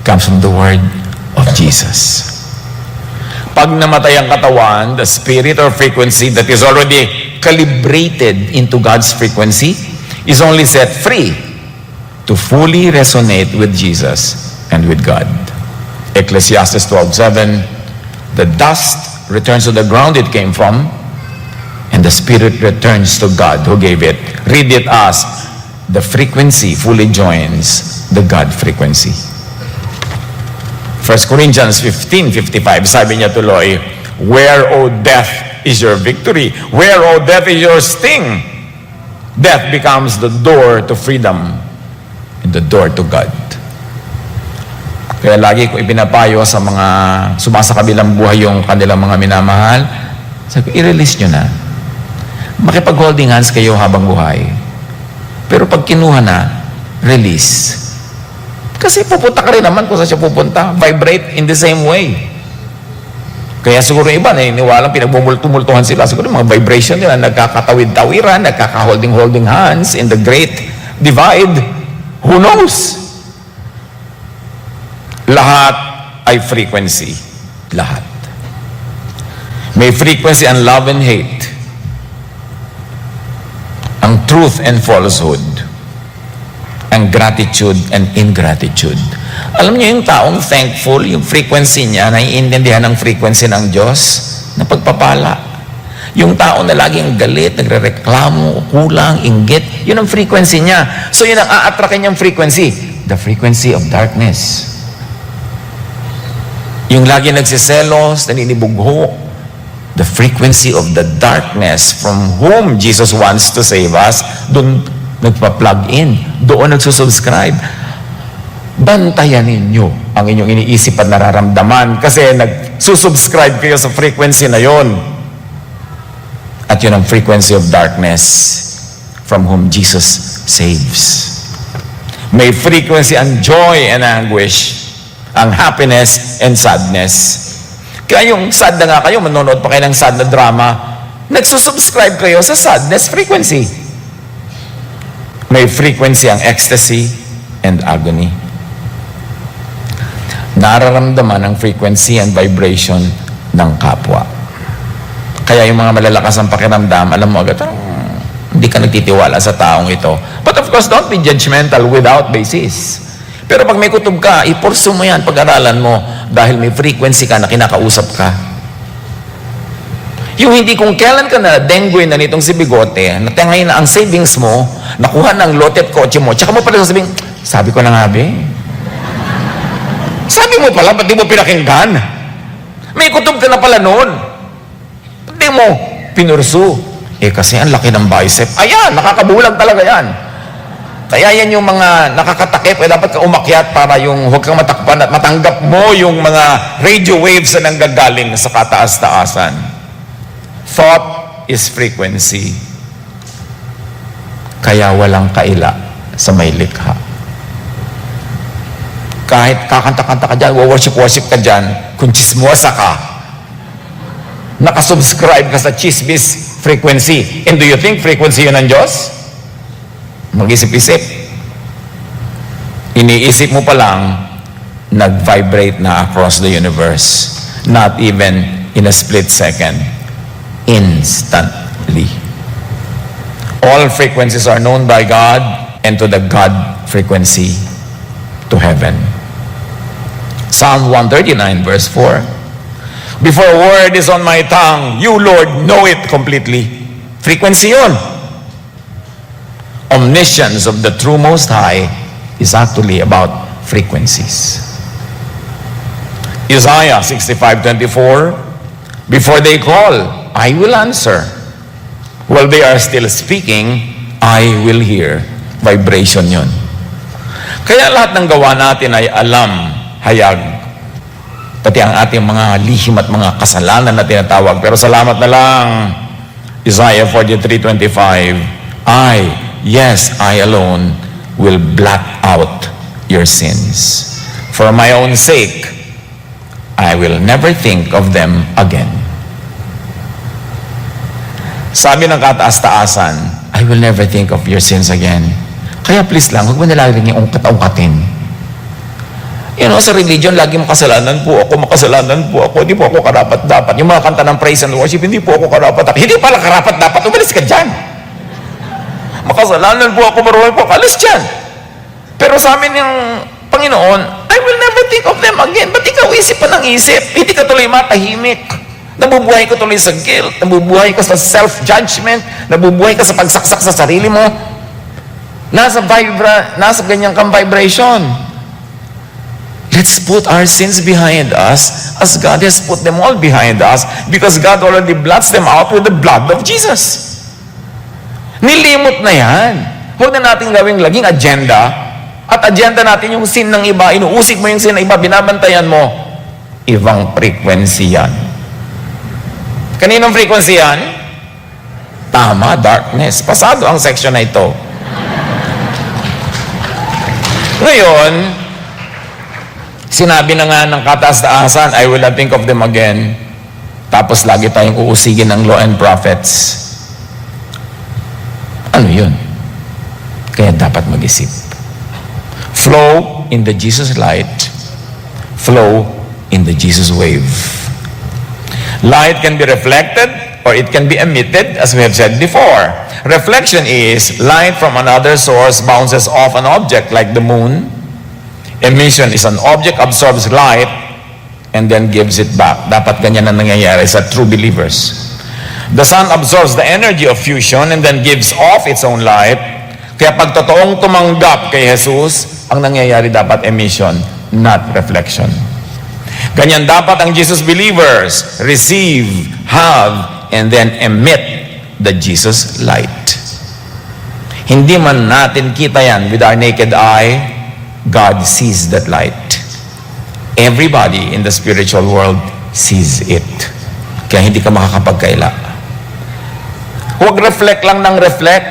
comes from the word of Jesus. Pag namatay ang katawan, the spirit or frequency that is already calibrated into God's frequency is only set free to fully resonate with Jesus and with God. Ecclesiastes 12:7, the dust returns to the ground it came from, and the spirit returns to God who gave it. Read it as, the frequency fully joins the God frequency. 1 Corinthians 15:55, sabi niya tuloy, "Where, O death, is your victory? Where, O death, is your sting?" Death becomes the door to freedom and the door to God. Kaya lagi ko ipinapayo sa mga sumasakabilang buhay yung kanilang mga minamahal, sabi ko, i-release nyo na. Makipag-holding hands kayo habang buhay. Pero pag kinuha na, release. Kasi pupunta ka rin naman kung saan siya pupunta. Vibrate in the same way. Kaya siguro yung iba, naniniwalang pinagbumultumultuhan sila. Siguro mga vibration nila, nagkakatawid-tawiran, nagkaka-holding hands in the great divide. Who knows? Lahat ay frequency. Lahat. May frequency ang love and hate. Ang truth and falsehood. Ang gratitude and ingratitude. Alam niyo yung taong thankful, yung frequency niya, naiintindihan ang frequency ng Diyos na pagpapala. Yung tao na laging galit, nagrereklamo, kulang, inggit, yun ang frequency niya. So yun ang a-attract niyang frequency. The frequency of darkness. Yung lagi nagsiselos, naninibugho, the frequency of the darkness from whom Jesus wants to save us, doon nagpa-plug in, doon nagsusubscribe. Bantayan ninyo ang inyong iniisip at nararamdaman kasi nagsusubscribe kayo sa frequency na yon. At yun ang frequency of darkness from whom Jesus saves. May frequency ang joy and anguish, ang happiness and sadness. Kaya yung sad na nga kayo, manonood pa kayo ng sad na drama, nagsusubscribe kayo sa sadness frequency. May frequency ang ecstasy and agony. Nararamdaman ang frequency and vibration ng kapwa. Kaya yung mga malalakas ang pakiramdam, alam mo agad, hindi ka nagtitiwala sa taong ito. But of course, don't be judgmental without basis. Pero pag may kutob ka, ipursu mo yan, pag-aralan mo, dahil may frequency ka na kinakausap ka. Yung hindi kung kailan ka na dengue na nitong si Bigote, natangay na ang savings mo, nakuha ng lote at kotse mo, tsaka mo pala sasabihin, sabi ko na nga, be. Sabi mo pala, ba't di mo pinakinggan? May kutob ka na pala noon. Ba't di mo pinursu? Kasi ang laki ng bicep. Ayan, nakakabulag talaga yan. Kaya yan yung mga nakakatakip, dapat ka umakyat para yung huwag kang matakpan at matanggap mo yung mga radio waves na nanggagaling sa kataas-taasan. Thought is frequency. Kaya walang kaila sa may likha. Kahit kakanta-kanta ka dyan, worship ka dyan, kung chismosa ka, nakasubscribe ka sa chismis frequency. And do you think frequency yun ng Diyos? Mag-isip-isip. Iniisip mo pa lang, nag-vibrate na across the universe. Not even in a split second. Instantly. All frequencies are known by God and to the God frequency to heaven. Psalm 139 verse 4. Before a word is on my tongue, you Lord know it completely. Frequency yun. Omniscience of the true Most High is actually about frequencies. Isaiah 65:24, before they call, I will answer. While they are still speaking, I will hear. Vibration yun. Kaya lahat ng gawa natin ay alam, hayag. Pati ang ating mga lihim at mga kasalanan na tinatawag. Pero salamat na lang, Isaiah 43:25, Yes, I alone will blot out your sins. For my own sake, I will never think of them again. Sabi ng kataas-taasan, I will never think of your sins again. Kaya please lang, huwag mo nalaging yung ungkat-ungkatin. You know, sa religion, lagi makasalanan po ako, hindi po ako karapat-dapat. Yung mga kanta ng praise and worship, hindi po ako karapat-dapat. Hindi pala karapat-dapat, umalis ka dyan. Makasalanan po ako, marunong po, alis dyan. Pero sa amin yung Panginoon, I will never think of them again. Ba't ikaw isip pa ng isip? Hindi ka tuloy matahimik. Nabubuhay ka tuloy sa guilt, nabubuhay ka sa self-judgment, nabubuhay ka sa pagsaksak sa sarili mo. Nasa ganyang kang vibration. Let's put our sins behind us as God has put them all behind us because God already blots them out with the blood of Jesus. Nilimot na yan. Huwag na natin gawing laging agenda at agenda natin yung sin ng iba. Inuusig mo yung sin ng iba, binabantayan mo. Ibang frequency yan. Kaninong frequency yan? Tama, darkness. Pasado ang section na ito. Ngayon, sinabi na nga ng kataas-taasan, I will not think of them again. Tapos lagi tayong uusigin ng law and prophets. Ano yun? Kaya dapat mag-isip. Flow in the Jesus light. Flow in the Jesus wave. Light can be reflected or it can be emitted, as we have said before. Reflection is light from another source bounces off an object like the moon. Emission is an object absorbs light and then gives it back. Dapat ganyan ang nangyayari sa true believers. The sun absorbs the energy of fusion and then gives off its own light. Kaya pag totoong tumanggap kay Jesus, ang nangyayari dapat emission, not reflection. Ganyan dapat ang Jesus believers, receive, have, and then emit the Jesus light. Hindi man natin kita yan with our naked eye, God sees that light. Everybody in the spiritual world sees it. Kaya hindi ka makakapagkaila. Huwag reflect lang ng reflect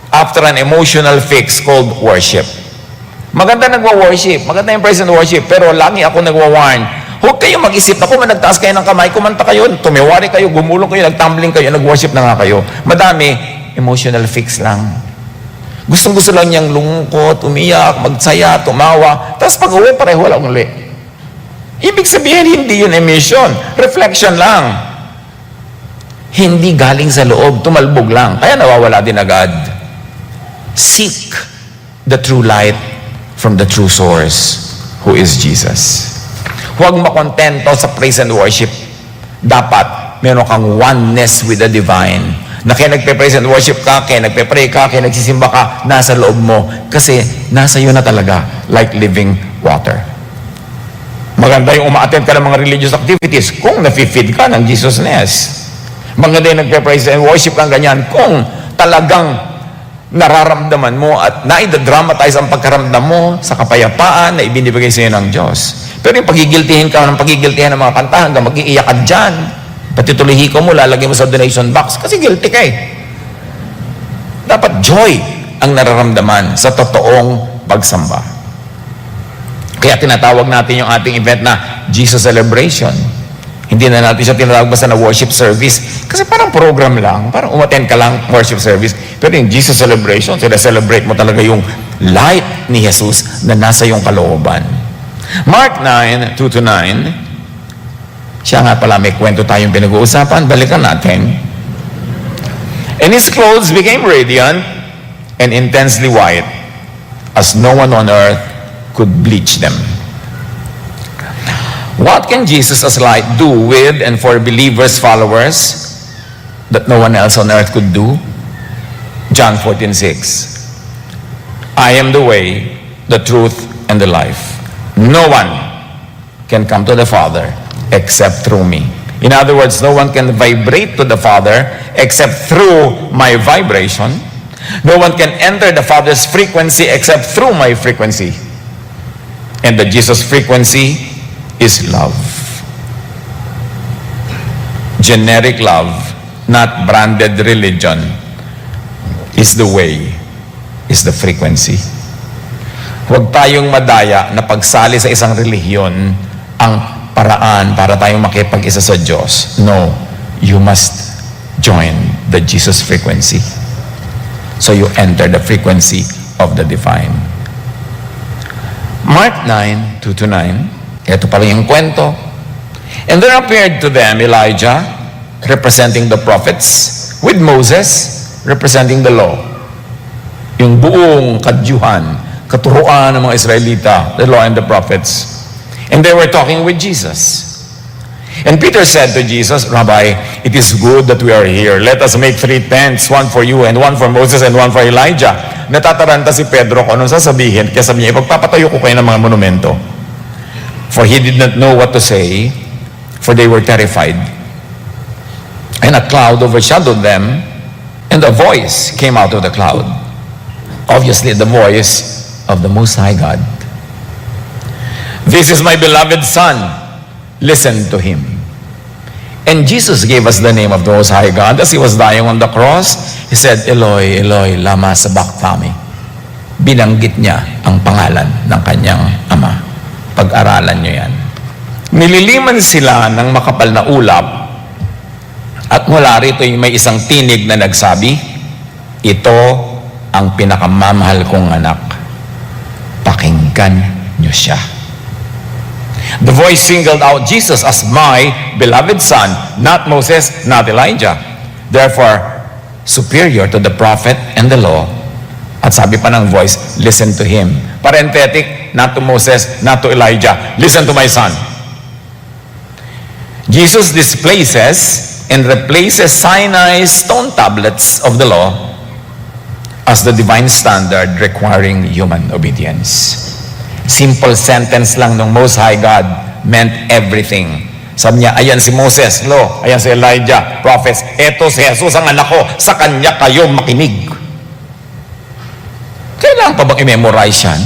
after an emotional fix called worship. Maganda nagwa-worship, maganda yung praise and worship, pero lagi ako nagwa-warn, huwag kayong mag-isip na kung nagtaas kayo ng kamay, kumanta kayo, tumiwari kayo, gumulong kayo, nagtumbling kayo, nag-worship na nga kayo. Madami, emotional fix lang. Gustong-gusto lang niyang lungkot, umiyak, magsaya, tumawa, tapos pag-uwi, pareho lang uli. Ibig sabihin, hindi yun emission, reflection lang. Hindi galing sa loob, tumalbog lang, kaya nawawala din agad. Seek the true light from the true source, who is Jesus. Huwag makontento sa praise and worship. Dapat, meron kang oneness with the divine. Na kaya nagpe-praise and worship ka, kaya nagpe-pray ka, kaya nagsisimba ka, nasa loob mo. Kasi, nasa iyo na talaga, like living water. Maganda yung uma-attend ka ng mga religious activities kung nafe-feed ka ng Jesusness. Maganda yung nagpe-praise and worship kang ganyan kung talagang nararamdaman mo at naidadramatize ang pagkaramdam mo sa kapayapaan na ibinibigay sa iyo ng Diyos. Pero yung pagigiltihin ka ng pagigiltihin ng mga kanta hanggang mag-iiyak ka dyan, pati tulihi ko mo, lalagay mo sa donation box kasi guilty ka eh. Dapat joy ang nararamdaman sa totoong pagsamba. Kaya tinatawag natin yung ating event na Jesus Celebration. Hindi na natin siya tinatawag basta na worship service. Kasi parang program lang, parang umattend ka lang worship service. Pero yung Jesus Celebration, celebrate mo talaga yung light ni Jesus na nasa yung kalooban. Mark 9, 2-9, siya nga pala may kwento tayong pinag-uusapan, balikan natin. And his clothes became radiant and intensely white, as no one on earth could bleach them. What can Jesus as light do with and for believers, followers, that no one else on earth could do? John 14:6. I am the way, the truth, and the life. No one can come to the Father except through me. In other words, no one can vibrate to the Father except through my vibration. No one can enter the Father's frequency except through my frequency. And the Jesus frequency is love. Generic love, not branded religion, is the way, is the frequency. Huwag tayong madaya na pagsali sa isang relihiyon ang paraan para tayong makipag-isa sa Diyos. No, you must join the Jesus frequency. So you enter the frequency of the divine. Mark 9, 2-9. Ito pala yung kwento. And there appeared to them Elijah, representing the prophets, with Moses, representing the law. Yung buong kadyuhan, katuruan ng mga Israelita, the law and the prophets. And they were talking with Jesus. And Peter said to Jesus, Rabbi, it is good that we are here. Let us make 3 tents, one for you, and one for Moses, and one for Elijah. Natataranta si Pedro kung anong sasabihin, kaya sabi niya, ipagpapatayo ko kayo ng mga monumento. For he did not know what to say, for they were terrified. And a cloud overshadowed them, and a voice came out of the cloud. Obviously, the voice of the Most High God. This is my beloved Son. Listen to him. And Jesus gave us the name of the Most High God. As he was dying on the cross, he said, Eloi, Eloi, lama sabachthani. Binanggit niya ang pangalan ng kanyang ama. Pag-aralan niyo yan. Nililiman sila ng makapal na ulap at mula rito may isang tinig na nagsabi, ito ang pinakamamahal kong anak. Pakinggan niyo siya. The voice singled out Jesus as my beloved Son, not Moses, not Elijah. Therefore, superior to the prophet and the law. At sabi pa ng voice, listen to him. Parenthetic, not to Moses, not to Elijah. Listen to my Son. Jesus displaces and replaces Sinai's stone tablets of the law as the divine standard requiring human obedience. Simple sentence lang ng Most High God meant everything. Sabi niya, ayan si Moses, law. Ayan si Elijah, prophets. Eto si Jesus ang anak ko. Sa kanya kayo makinig. Kailangan pa bang i-memorize yan?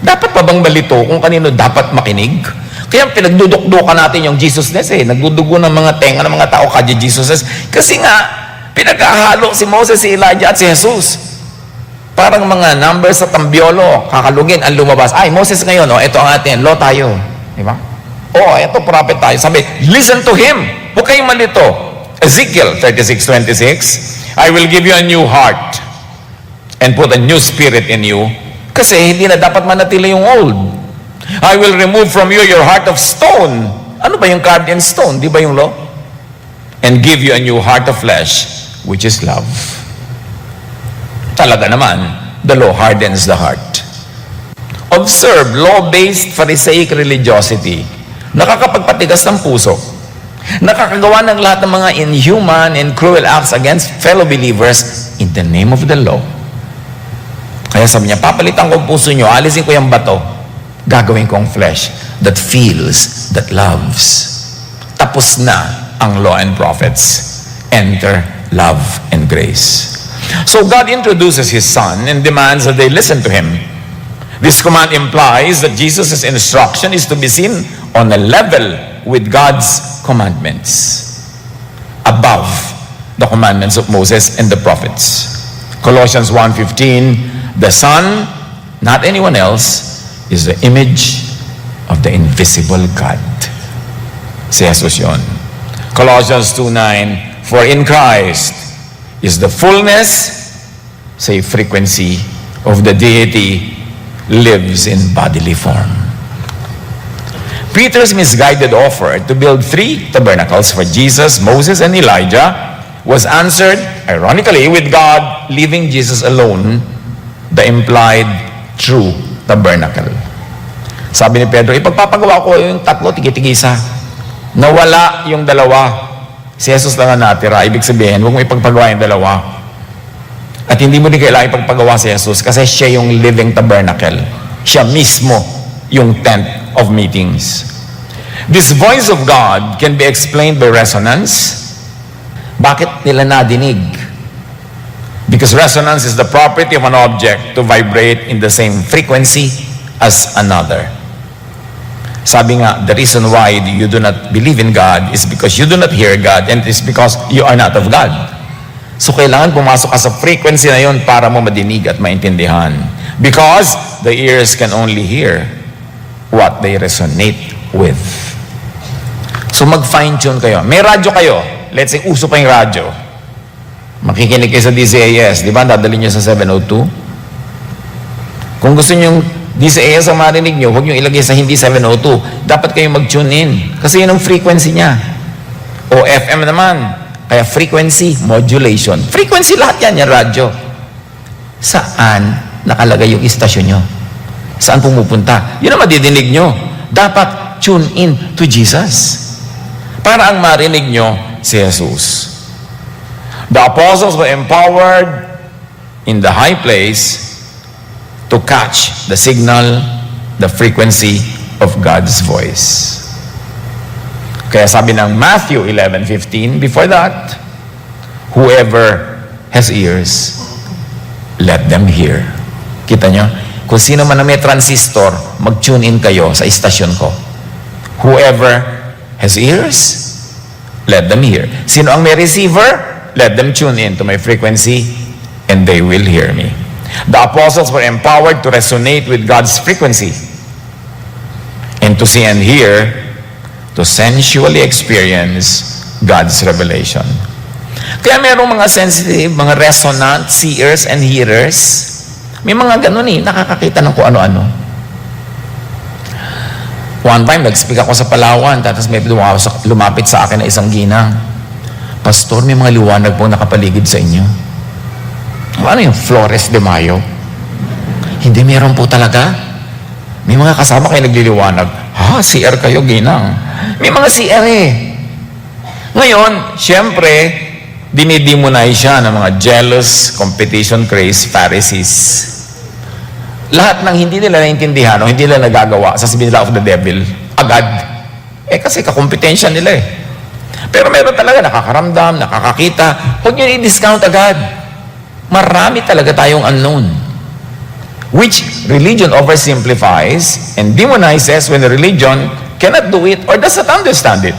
Dapat pa bang malito kung kanino dapat makinig? Kaya pinagdudukdukan natin yung Jesusness eh. Nagdudugo ng mga tenga ng mga tao kaya Jesusness. Kasi nga, pinagkahalo si Moses, si Elijah at si Jesus. Parang mga numbers sa tambiolo, kakalugin ang lumabas. Ay, Moses ngayon, ito ang atin, law tayo. Di ba? Ito prophet tayo. Sabi, listen to him. Huwag kayong malito. Ezekiel 36:26, I will give you a new heart and put a new spirit in you. Kasi hindi na dapat manatili yung old. I will remove from you your heart of stone. Ano ba yung carved in stone? Di ba yung law? And give you a new heart of flesh, which is love. Talaga naman, the law hardens the heart. Observe, law-based Pharisaic religiosity. Nakakapagpatigas ng puso. Nakakagawa ng lahat ng mga inhuman and cruel acts against fellow believers in the name of the law. Kaya sabi niya, papalitan ko ang puso niyo, alisin ko yung bato, gagawin ko ang flesh that feels, that loves. Tapos na ang law and prophets. Enter love and grace. So God introduces his Son and demands that they listen to him. This command implies that Jesus' instruction is to be seen on a level with God's commandments, above the commandments of Moses and the prophets. Colossians 1:15, the Son, not anyone else, is the image of the invisible God. Si Jesus yun. Colossians 2:9, for in Christ is the fullness, say frequency, of the deity lives in bodily form. Peter's misguided offer to build 3 tabernacles for Jesus, Moses, and Elijah was answered, ironically, with God leaving Jesus alone, the implied true tabernacle. Sabi ni Pedro, ipagpapagawa ko yung 3, tigi-tigisa. Nawala yung 2. Si Jesus lang ang natira. Ibig sabihin, huwag mo ipagpagawa yung 2. At hindi mo din kailangan ipagpagawa si Jesus kasi siya yung living tabernacle. Siya mismo yung tent of meetings. This voice of God can be explained by resonance. Bakit nila nadinig? Because resonance is the property of an object to vibrate in the same frequency as another. Sabi nga, the reason why you do not believe in God is because you do not hear God, and it is because you are not of God. So kailangan pumasok ka sa frequency na yun para mo madinig at maintindihan. Because the ears can only hear what they resonate with. So mag-fine-tune kayo. May radyo kayo. Let's say, uso pa yung radyo. Makikinig kayo sa DCAS. Di ba? Dadalhin nyo sa 702. Kung gusto nyo DCAS ang marinig nyo, huwag nyo ilagay sa hindi 702. Dapat kayo mag-tune in. Kasi yun ang frequency niya. O FM naman. Kaya frequency modulation. Frequency lahat yan, yung radyo. Saan nakalagay yung istasyon nyo? Saan pumupunta? Yun ang madidinig nyo. Dapat tune in to Jesus. para ang marinig nyo si Jesus. The apostles were empowered in the high place to catch the signal, the frequency of God's voice. Kaya sabi ng Matthew 11:15, before that, whoever has ears, let them hear. Kita nyo? Kung sino man na may transistor, mag-tune in kayo sa istasyon ko. Whoever has ears, let them hear. Sino ang may receiver, let them tune in to my frequency and they will hear me. The apostles were empowered to resonate with God's frequency and to see and hear, to sensually experience God's revelation. Kaya merong mga sensitive, mga resonant seers and hearers. May mga ganun nakakakita ng kung ano-ano. One time, nag-speak ako sa Palawan, tapos may lumapit sa akin na isang ginang. Pastor, may mga liwanag pong nakapaligid sa inyo. Ano yung Flores de Mayo? Hindi, meron po talaga. May mga kasama kayo nagliliwanag. Ha, CR kayo, ginang. May mga CR Ngayon, syempre, dinidemonize siya ng mga jealous, competition craze, Pharisees. Lahat ng hindi nila naintindihan o hindi nila nagagawa, sasabihin nila of the devil, agad. Kasi kakompetensya nila Pero meron talaga nakakaramdam, nakakakita. Huwag nyo i-discount agad. Marami talaga tayong unknown. Which religion oversimplifies and demonizes when the religion cannot do it or does not understand it.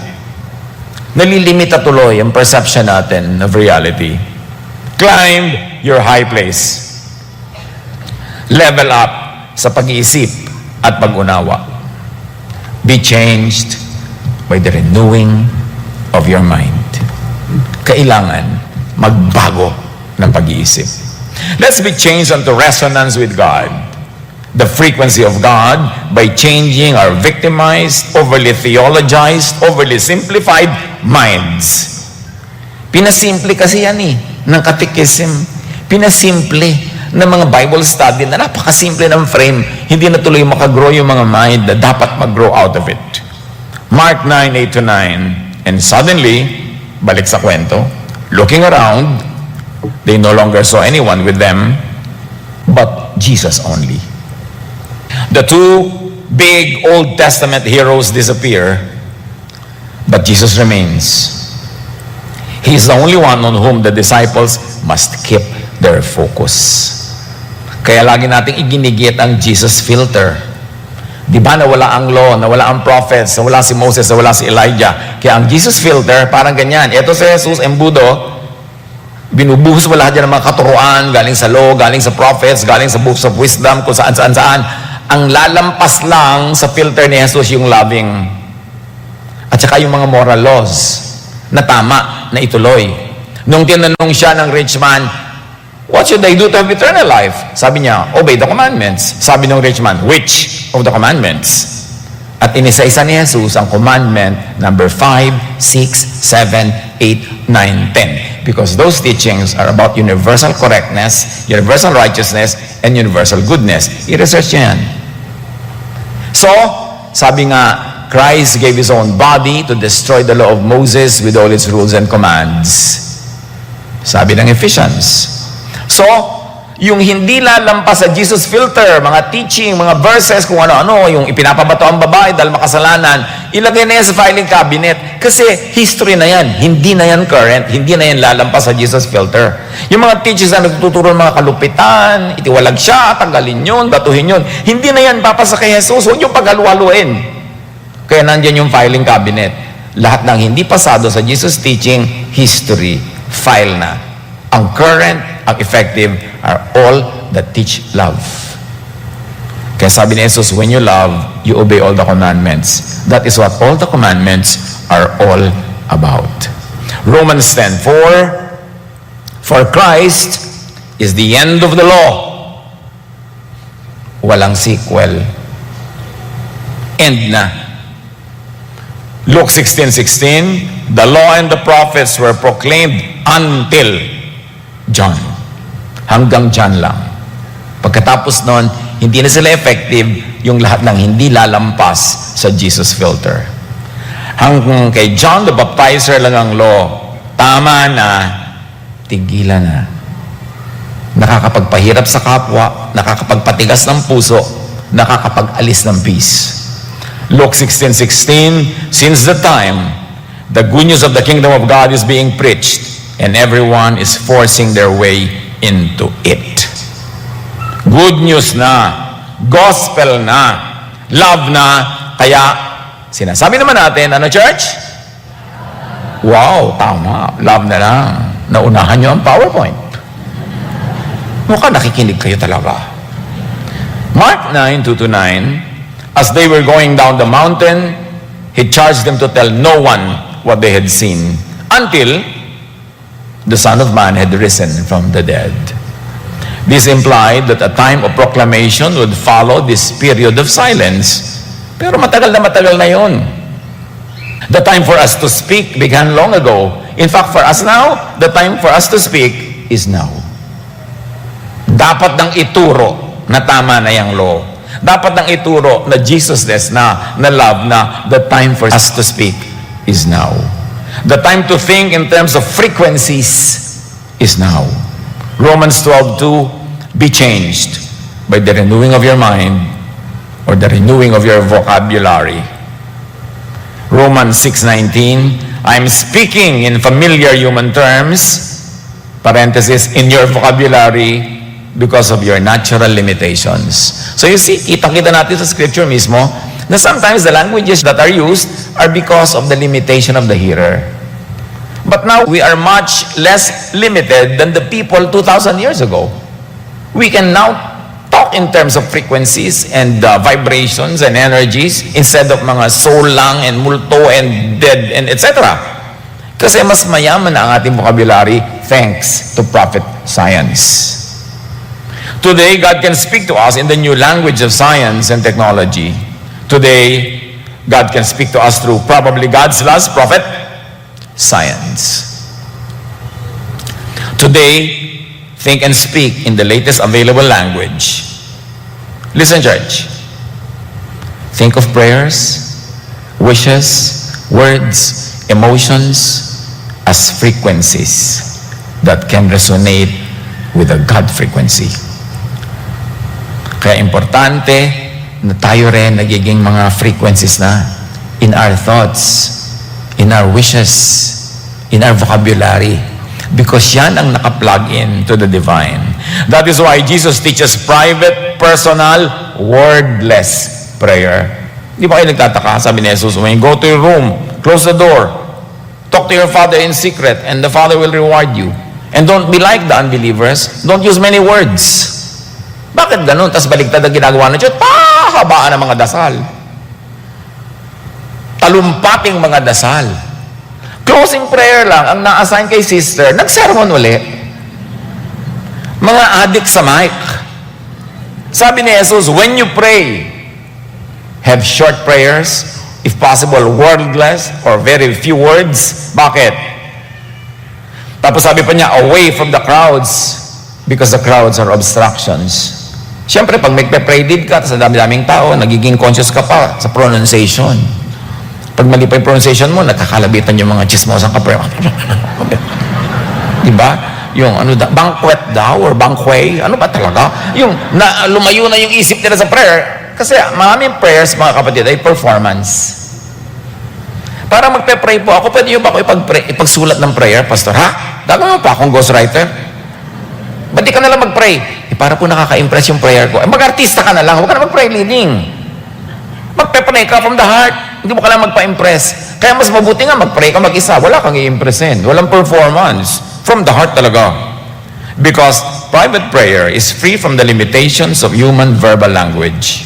Nalilimita tuloy ang perception natin of reality. Climb your high place. Level up sa pag-iisip at pag-unawa. Be changed by the renewing of your mind. Kailangan magbago ng pag-iisip. Let's be changed unto resonance with God. The frequency of God by changing our victimized, overly theologized, overly simplified minds. Pinasimple kasi yan ng catechism. Pinasimple ng mga Bible study na napakasimple ng frame. Hindi na tuloy makagrow yung mga mind na dapat mag-grow out of it. Mark 9:8-9. And suddenly, balik sa kwento, looking around, they no longer saw anyone with them, but Jesus only. The two big Old Testament heroes disappear, but Jesus remains. He is the only one on whom the disciples must keep their focus. Kaya lagi nating iginigit ang Jesus filter. Di ba nawala ang law, nawala ang prophets, nawala si Moses, nawala si Elijah. Kaya ang Jesus filter, parang ganyan. Ito si Jesus, embudo, binubuhos mo lahat yan ng mga katuruan, galing sa law, galing sa prophets, galing sa books of wisdom, kung saan. Ang lalampas lang sa filter ni Jesus yung loving. At saka yung mga moral laws na tama, na ituloy. Nung tinanong siya ng rich man, what should I do to have eternal life? Sabi niya, obey the commandments. Sabi ng rich man, which of the commandments? At inisa-isa ni Jesus ang commandment number 5, 6, 7, 8, 9, 10. Because those teachings are about universal correctness, universal righteousness, and universal goodness. I-research niya yan. So, sabi nga, Christ gave His own body to destroy the law of Moses with all its rules and commands. Sabi ng Ephesians. So, yung hindi lalampas sa Jesus filter, mga teaching, mga verses, kung ano-ano, yung ipinapabato ang babae dahil makasalanan, ilagay na yan sa filing cabinet. Kasi history na yan. Hindi na yan current. Hindi na yan lalampas sa Jesus filter. Yung mga teachers na nagtuturo ng mga kalupitan, itiwalag siya, tanggalin yun, batuhin yun. Hindi na yan papasa kay Jesus. Huwag yung paghaluhaluin. Kaya nandyan yung filing cabinet. Lahat ng hindi pasado sa Jesus teaching, history, file na. Ang current, ang effective, are all that teach love. Kaya sabi ni Jesus, when you love, you obey all the commandments. That is what all the commandments are all about. Romans 10:4, for Christ is the end of the law. Walang sequel. End na. Luke 16:16, the law and the prophets were proclaimed until John. Hanggang John lang. Pagkatapos nun, hindi na sila effective yung lahat ng hindi lalampas sa Jesus filter. Hanggang kay John the Baptizer lang ang law. Tama na, tigilan na. Nakakapagpahirap sa kapwa, nakakapagpatigas ng puso, nakakapag-alis ng peace. Luke 16:16, since the time the good news of the kingdom of God is being preached, and everyone is forcing their way into it. Good news na, gospel na, love na, kaya sinasabi naman natin, ano church? Wow, tama, love na lang. Naunahan nyo ang PowerPoint. Mukhang nakikinig kayo talaga. Mark 9:2-9, as they were going down the mountain, he charged them to tell no one what they had seen until the Son of Man had risen from the dead. This implied that a time of proclamation would follow this period of silence. Pero matagal na yun. The time for us to speak began long ago. In fact, for us now, the time for us to speak is now. Dapat nang ituro na tama na yung law. Dapat nang ituro na Jesus-less na love na, the time for us to speak is now. The time to think in terms of frequencies is now. Romans 12:2, be changed by the renewing of your mind or the renewing of your vocabulary. Romans 6:19, I'm speaking in familiar human terms, parenthesis, in your vocabulary, because of your natural limitations. So you see, kitang-kita natin sa scripture mismo, na sometimes the languages that are used are because of the limitation of the hearer. But now, we are much less limited than the people 2,000 years ago. We can now talk in terms of frequencies and vibrations and energies instead of mga soul lang and multo and dead and etc. Kasi mas mayaman ang ating vocabulary thanks to prophet science. Today, God can speak to us in the new language of science and technology. Today, God can speak to us through probably God's last prophet, science. Today, think and speak in the latest available language. Listen, church. Think of prayers, wishes, words, emotions as frequencies that can resonate with a God frequency. Kaya importante na tayo rin nagiging mga frequencies na in our thoughts, in our wishes, in our vocabulary. Because yan ang naka-plug in to the divine. That is why Jesus teaches private, personal, wordless prayer. Di ba kayo nagtataka? Sabi ni Jesus, when you go to your room, close the door, talk to your Father in secret, and the Father will reward you. And don't be like the unbelievers. Don't use many words. Bakit ganun? Tapos baligtad ang ginagawa ng Diyos, pahabaan ang mga dasal. Talumpating mga dasal. Closing prayer lang ang na-assign kay sister, nag-sermon uli. Mga addict sa mic. Sabi ni Jesus, when you pray, have short prayers, if possible, wordless or very few words. Bakit? Tapos sabi pa niya, away from the crowds, because the crowds are obstructions. Siyempre, pag magpe-pray-did ka, sa dami-daming tao, nagiging conscious ka pa sa pronunciation. Pag mali pa yung pronunciation mo, nakakalabitan yung mga chismosang kapre. Diba? Yung ano da, banquet daw or banquet, ano ba talaga? Yung na, lumayo na yung isip nila sa prayer. Kasi maraming prayers, mga kapatid, ay performance. Para magpe-pray po ako, pwede yung ba ako ipagsulat ng prayer, Pastor? Ha? Gagawin mo pa akong ghostwriter? Ba't di ka nalang mag-pray? Para po nakaka-impress yung prayer ko. Mag-artista ka na lang, huwag ka na mag-pray leading. Magpe-pray ka from the heart. Hindi mo ka lang magpa-impress. Kaya mas mabuti nga mag-pray ka mag-isa. Wala kang i-impressin. Walang performance. From the heart talaga. Because private prayer is free from the limitations of human verbal language.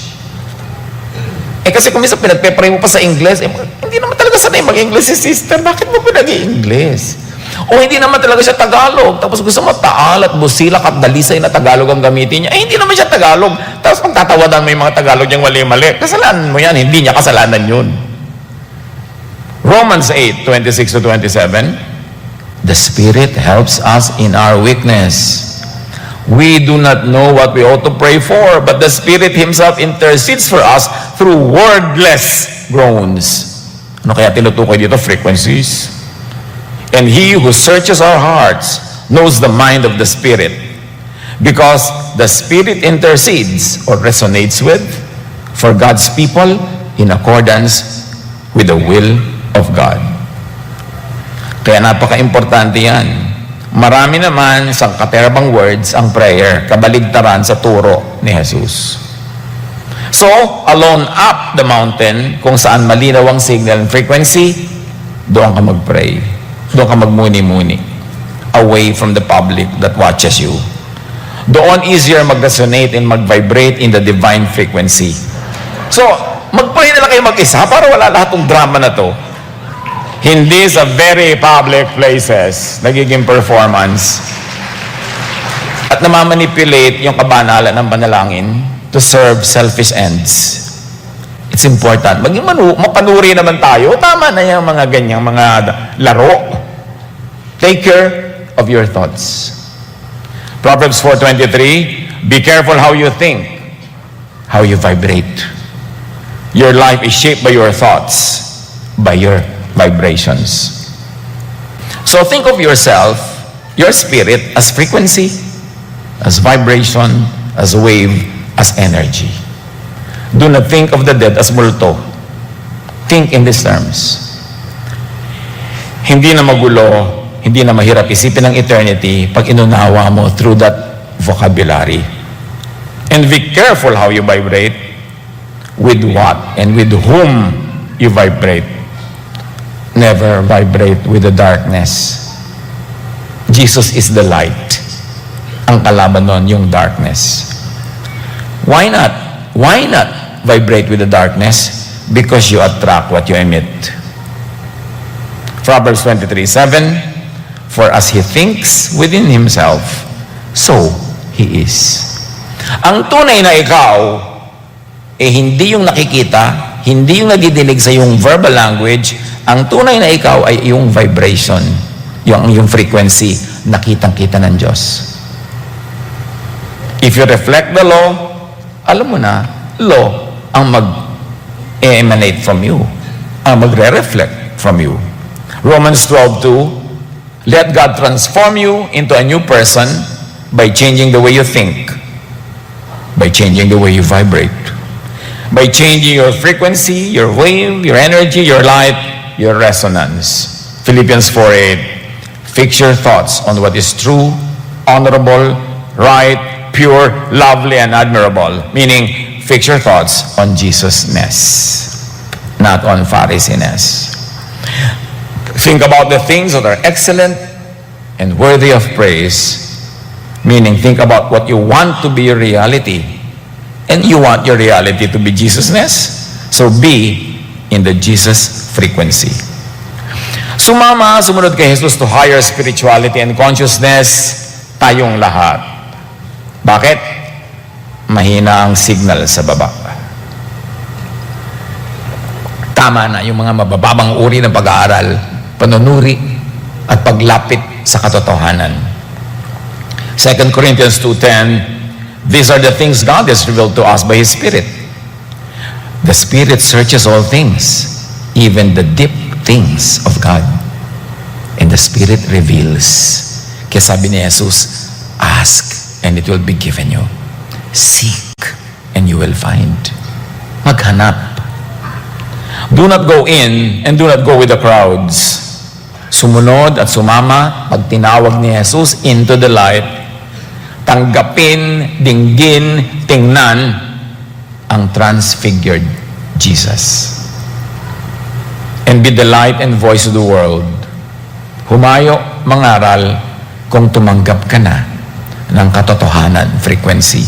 Kasi kung minsan pinagpe-pray mo pa sa English, hindi naman talaga sanay mag-English si sister. Bakit mo pinag-i-English? O hindi naman talaga siya Tagalog. Tapos gusto mo taal at busilak at dalisay na Tagalog ang gamitin niya. Hindi naman siya Tagalog. Tapos pagtatawadan mo yung mga Tagalog niyang mali-mali. Kasalanan mo yan. Hindi niya kasalanan yun. Romans 8:26-27, the Spirit helps us in our weakness. We do not know what we ought to pray for, but the Spirit Himself intercedes for us through wordless groans. Ano kaya tinutukoy dito? Frequencies. And He who searches our hearts knows the mind of the Spirit, because the Spirit intercedes or resonates with for God's people in accordance with the will of God. Kaya napaka-importante yan. Marami naman sa katerabang words ang prayer, kabaligtaran sa turo ni Jesus. So, alone up the mountain, kung saan malinaw ang signal and frequency, doon ka mag-pray. Doon ka magmuni-muni. Away from the public that watches you. Doon easier mag-resonate and mag-vibrate in the divine frequency. So, mag-pray na lang kayo mag-isa para wala lahat ng drama na to. Hindi sa very public places nagiging performance at namamanipulate yung kabanalan ng panalangin to serve selfish ends. It's important. Maging mapanuri naman tayo. Tama na yung mga ganyang mga laro. Take care of your thoughts. Proverbs 4:23, be careful how you think, how you vibrate. Your life is shaped by your thoughts, by your vibrations. So think of yourself, your spirit, as frequency, as vibration, as wave, as energy. Do not think of the dead as multo. Think in these terms. Hindi na magulo, hindi na mahirap isipin ng eternity pag inunawa mo through that vocabulary. And be careful how you vibrate, with what and with whom you vibrate. Never vibrate with the darkness. Jesus is the light. Ang kalaban nun, yung darkness. Why not? Why not vibrate with the darkness? Because you attract what you emit. Proverbs 23:7, for as he thinks within himself, so he is. Ang tunay na ikaw, hindi yung nakikita, hindi yung nadidinig sa yung verbal language. Ang tunay na ikaw ay yung vibration, yung frequency, nakitang-kita ng Diyos. If you reflect the law, alam mo na, law ang mag-emanate from you, ang magre-reflect from you. Romans 12:2, let God transform you into a new person by changing the way you think, by changing the way you vibrate, by changing your frequency, your wave, your energy, your light, your resonance. Philippians 4:8, fix your thoughts on what is true, honorable, right, pure, lovely, and admirable. Meaning, fix your thoughts on Jesus-ness, not on Pharisee-ness. Think about the things that are excellent and worthy of praise. Meaning, think about what you want to be your reality. And you want your reality to be Jesus-ness. So be in the Jesus frequency. Sumunod kay Jesus to higher spirituality and consciousness, tayong lahat. Bakit? Mahina ang signal sa baba. Tama na yung mga mabababang uri ng pag-aaral, panunuri, at paglapit sa katotohanan. 2 Corinthians 2:10, these are the things God has revealed to us by His Spirit. The Spirit searches all things, even the deep things of God. And the Spirit reveals. Kaya sabi ni Jesus, ask and it will be given you. Seek and you will find. Maghanap. Do not go in and do not go with the crowds. Sumunod at sumama pag tinawag ni Jesus into the light. Tanggapin, dinggin, tingnan ang transfigured Jesus. And be the light and voice of the world. Humayo, mangaral kung tumanggap ka na ng katotohanan, frequency.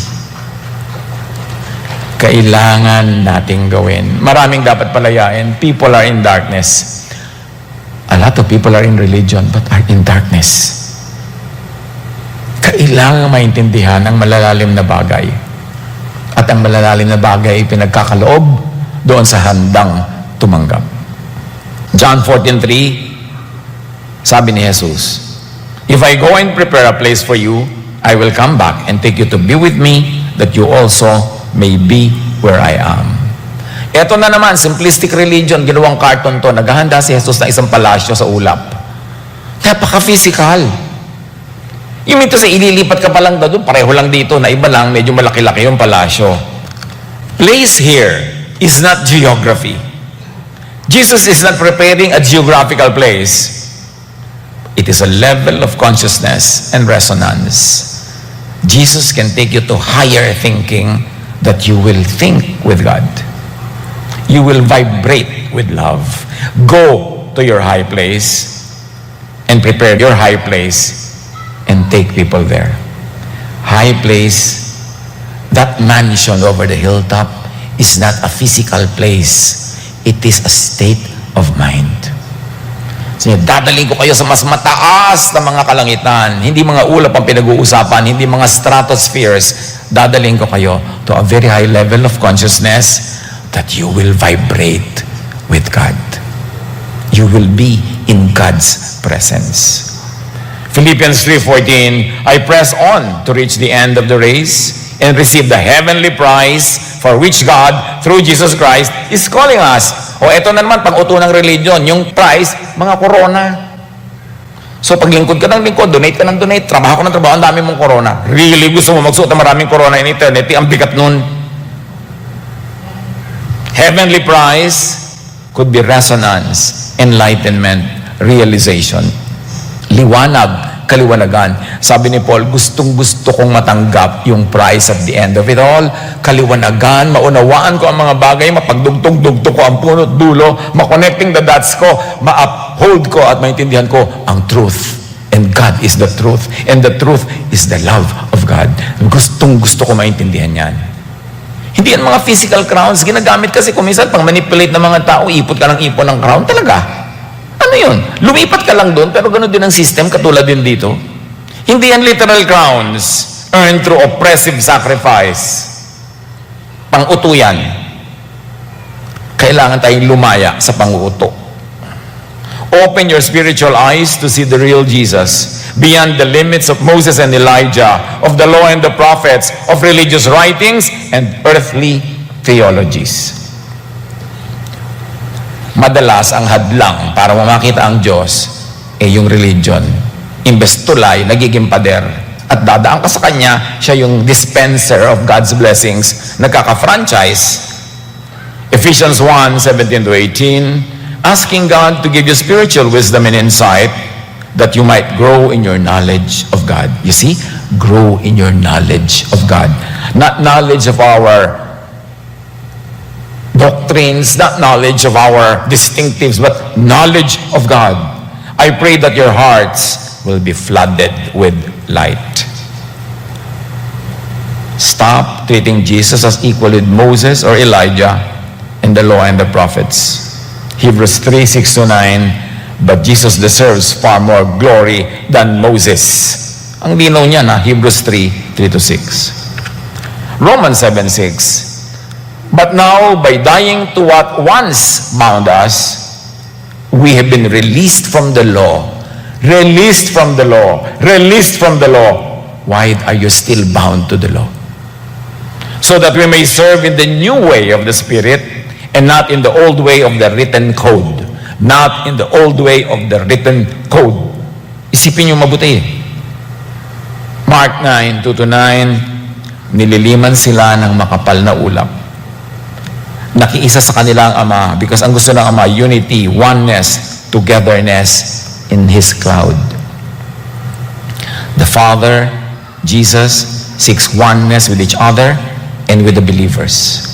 Kailangan nating gawin. Maraming dapat palayain. People are in darkness. A lot of people are in religion but are in darkness. Kailangan maintindihan ang malalalim na bagay. At ang malalalim na bagay pinagkakaloob doon sa handang tumanggap. John 14:3, sabi ni Jesus, if I go and prepare a place for you, I will come back and take you to be with me, that you also may be where I am. Ito na naman, simplistic religion, ginawang cartoon to. Naghahanda si Jesus na isang palasyo sa ulap. Napaka-physical. Yung ito sa ililipat ka pa lang doon, pareho lang dito, na iba lang, medyo malaki-laki yung palasyo. Place here is not geography. Jesus is not preparing a geographical place. It is a level of consciousness and resonance. Jesus can take you to higher thinking that you will think with God. You will vibrate with love. Go to your high place and prepare your high place and take people there. High place, that mansion over the hilltop is not a physical place. It is a state of mind. So, dadaling ko kayo sa mas mataas na mga kalangitan. Hindi mga ulap ang pinag-uusapan, hindi mga stratospheres. Dadaling ko kayo to a very high level of consciousness that you will vibrate with God. You will be in God's presence. Philippians 3:14, I press on to reach the end of the race and receive the heavenly prize for which God, through Jesus Christ, is calling us. O eto na naman, pang-uto ng religion, yung prize, mga corona. So pag lingkod ka ng lingkod, donate ka ng donate, trabaho ka ng trabaho, ang dami mong corona. Really gusto mo magsuot ng maraming corona in eternity, ang bigat nun. Heavenly prize could be resonance, enlightenment, realization. Liwanag, kaliwanagan. Sabi ni Paul, gustong-gusto kong matanggap yung prize at the end of it all. Kaliwanagan, maunawaan ko ang mga bagay, mapagdugtong-dugtong ko ang punot dulo, ma-connecting the dots ko, ma-uphold ko at maintindihan ko ang truth. And God is the truth. And the truth is the love of God. Gustong-gusto ko maintindihan yan. Hindi yan mga physical crowns. Ginagamit kasi kung minsan pang manipulate ng mga tao, ipot ka ng ipon ng crown. Talaga. Ano yun? Lumipat ka lang doon, pero ganoon din ang system, katulad din dito. Hindi yan literal crowns earned through oppressive sacrifice. Pang-uto yan. Kailangan tayong lumaya sa pang-uuto. Open your spiritual eyes to see the real Jesus beyond the limits of Moses and Elijah, of the law and the prophets, of religious writings and earthly theologies. Madalas ang hadlang para makita ang Diyos yung religion. Imbes tulay, nagiging pader. At dadaan ka sa Kanya, siya yung dispenser of God's blessings, nagkaka-franchise. Ephesians 1:17-18, asking God to give you spiritual wisdom and insight that you might grow in your knowledge of God. You see? Grow in your knowledge of God. Not knowledge of our doctrines, not knowledge of our distinctives, but knowledge of God. I pray that your hearts will be flooded with light. Stop treating Jesus as equal with Moses or Elijah in the law and the prophets. Hebrews 3:6-9, but Jesus deserves far more glory than Moses. Ang linaw niya na, Hebrews 3:3-6. Romans 7:6, but now, by dying to what once bound us, we have been released from the law. Released from the law. Released from the law. Why are you still bound to the law? So that we may serve in the new way of the Spirit and not in the old way of the written code. Not in the old way of the written code. Isipin niyo mabuti. Mark 9:2-9, nililiman sila ng makapal na ulap. Nakiisa sa kanilang Ama because ang gusto ng Ama, unity, oneness, togetherness in His cloud. The Father, Jesus, seeks oneness with each other and with the believers.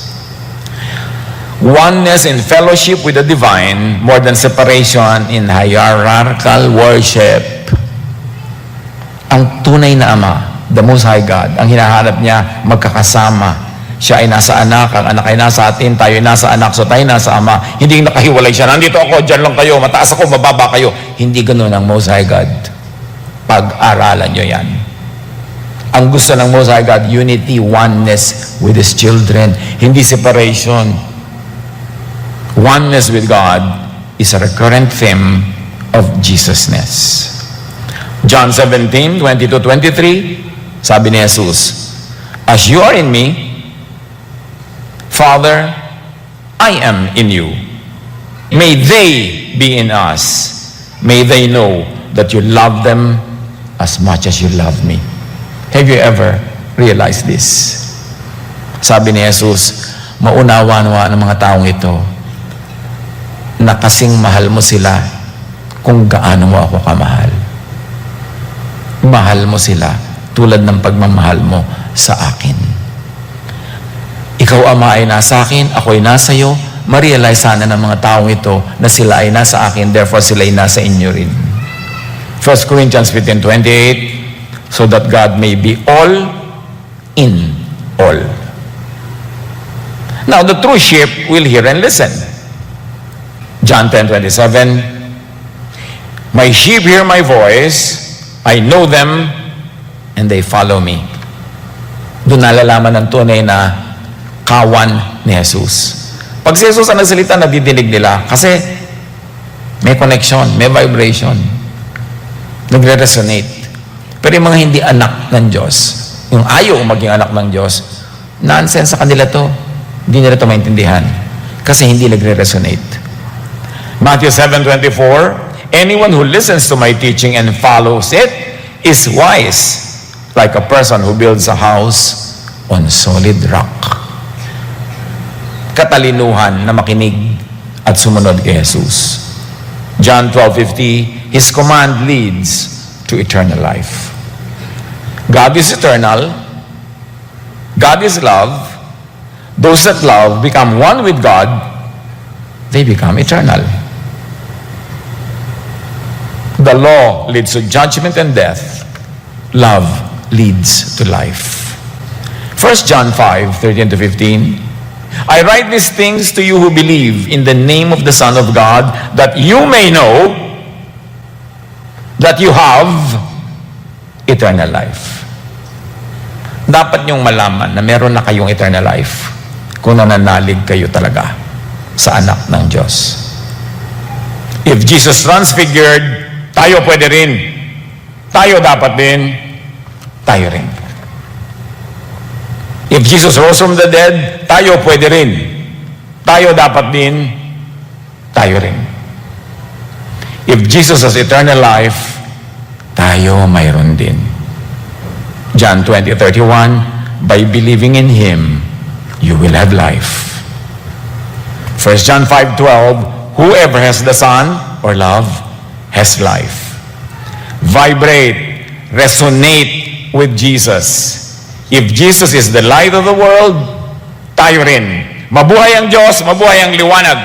Oneness in fellowship with the divine more than separation in hierarchical worship. Ang tunay na Ama, the Most High God, ang hinahanap niya magkakasama. Siya ay nasa anak, ang anak ay nasa atin, tayo ay nasa anak, so tayo nasa Ama. Hindi nakahiwalay siya. Nandito ako, dyan lang kayo, mataas ako, mababa kayo. Hindi ganoon ang Most High God. Pag-aralan nyo yan. Ang gusto ng Most High God, unity, oneness with His children. Hindi separation. Oneness with God is a recurrent theme of Jesusness. John 17:22-23, sabi ni Jesus, as you are in me, Father, I am in you. May they be in us. May they know that you love them as much as you love me. Have you ever realized this? Sabi ni Jesus, maunawa-nawa ng mga taong ito na kasing mahal mo sila kung gaano mo ako kamahal. Mahal mo sila tulad ng pagmamahal mo sa akin. Ikaw, Ama, ay nasa akin, ako ay nasa iyo. Ma-realize sana ng mga taong ito na sila ay nasa akin, therefore sila ay nasa inyo rin. 1 Corinthians 15:28, so that God may be all in all. Now, the true sheep will hear and listen. John 10:27, my sheep hear my voice, I know them, and they follow me. Doon nalalaman ng tunay na kawan ni Jesus. Pag si Jesus ang nagsalita, nadidinig nila kasi may connection, may vibration. Nagre-resonate. Pero yung mga hindi anak ng Diyos, yung ayaw maging anak ng Diyos, nonsense sa kanila to. Hindi nila to maintindihan kasi hindi nagre-resonate. Matthew 7:24, anyone who listens to my teaching and follows it is wise, like a person who builds a house on solid rock. Katalinuhan na makinig at sumunod kay Jesus. John 12:50, His command leads to eternal life. God is eternal. God is love. Those that love become one with God. They become eternal. The law leads to judgment and death. Love leads to life. 1 John 5:13-15, I write these things to you who believe in the name of the Son of God, that you may know that you have eternal life. Dapat niyong malaman na meron na kayong eternal life kung nananalig kayo talaga sa anak ng Diyos. If Jesus transfigured, tayo pwede rin. Tayo dapat din. Tayo rin. If Jesus rose from the dead, tayo pwede rin. Tayo dapat din. Tayo rin. If Jesus has eternal life, tayo mayroon din. John 20:31, by believing in Him, you will have life. 1 John 5:12, whoever has the Son or love has life. Vibrate, resonate with Jesus. If Jesus is the light of the world, tayo rin. Mabuhay ang Diyos, mabuhay ang liwanag.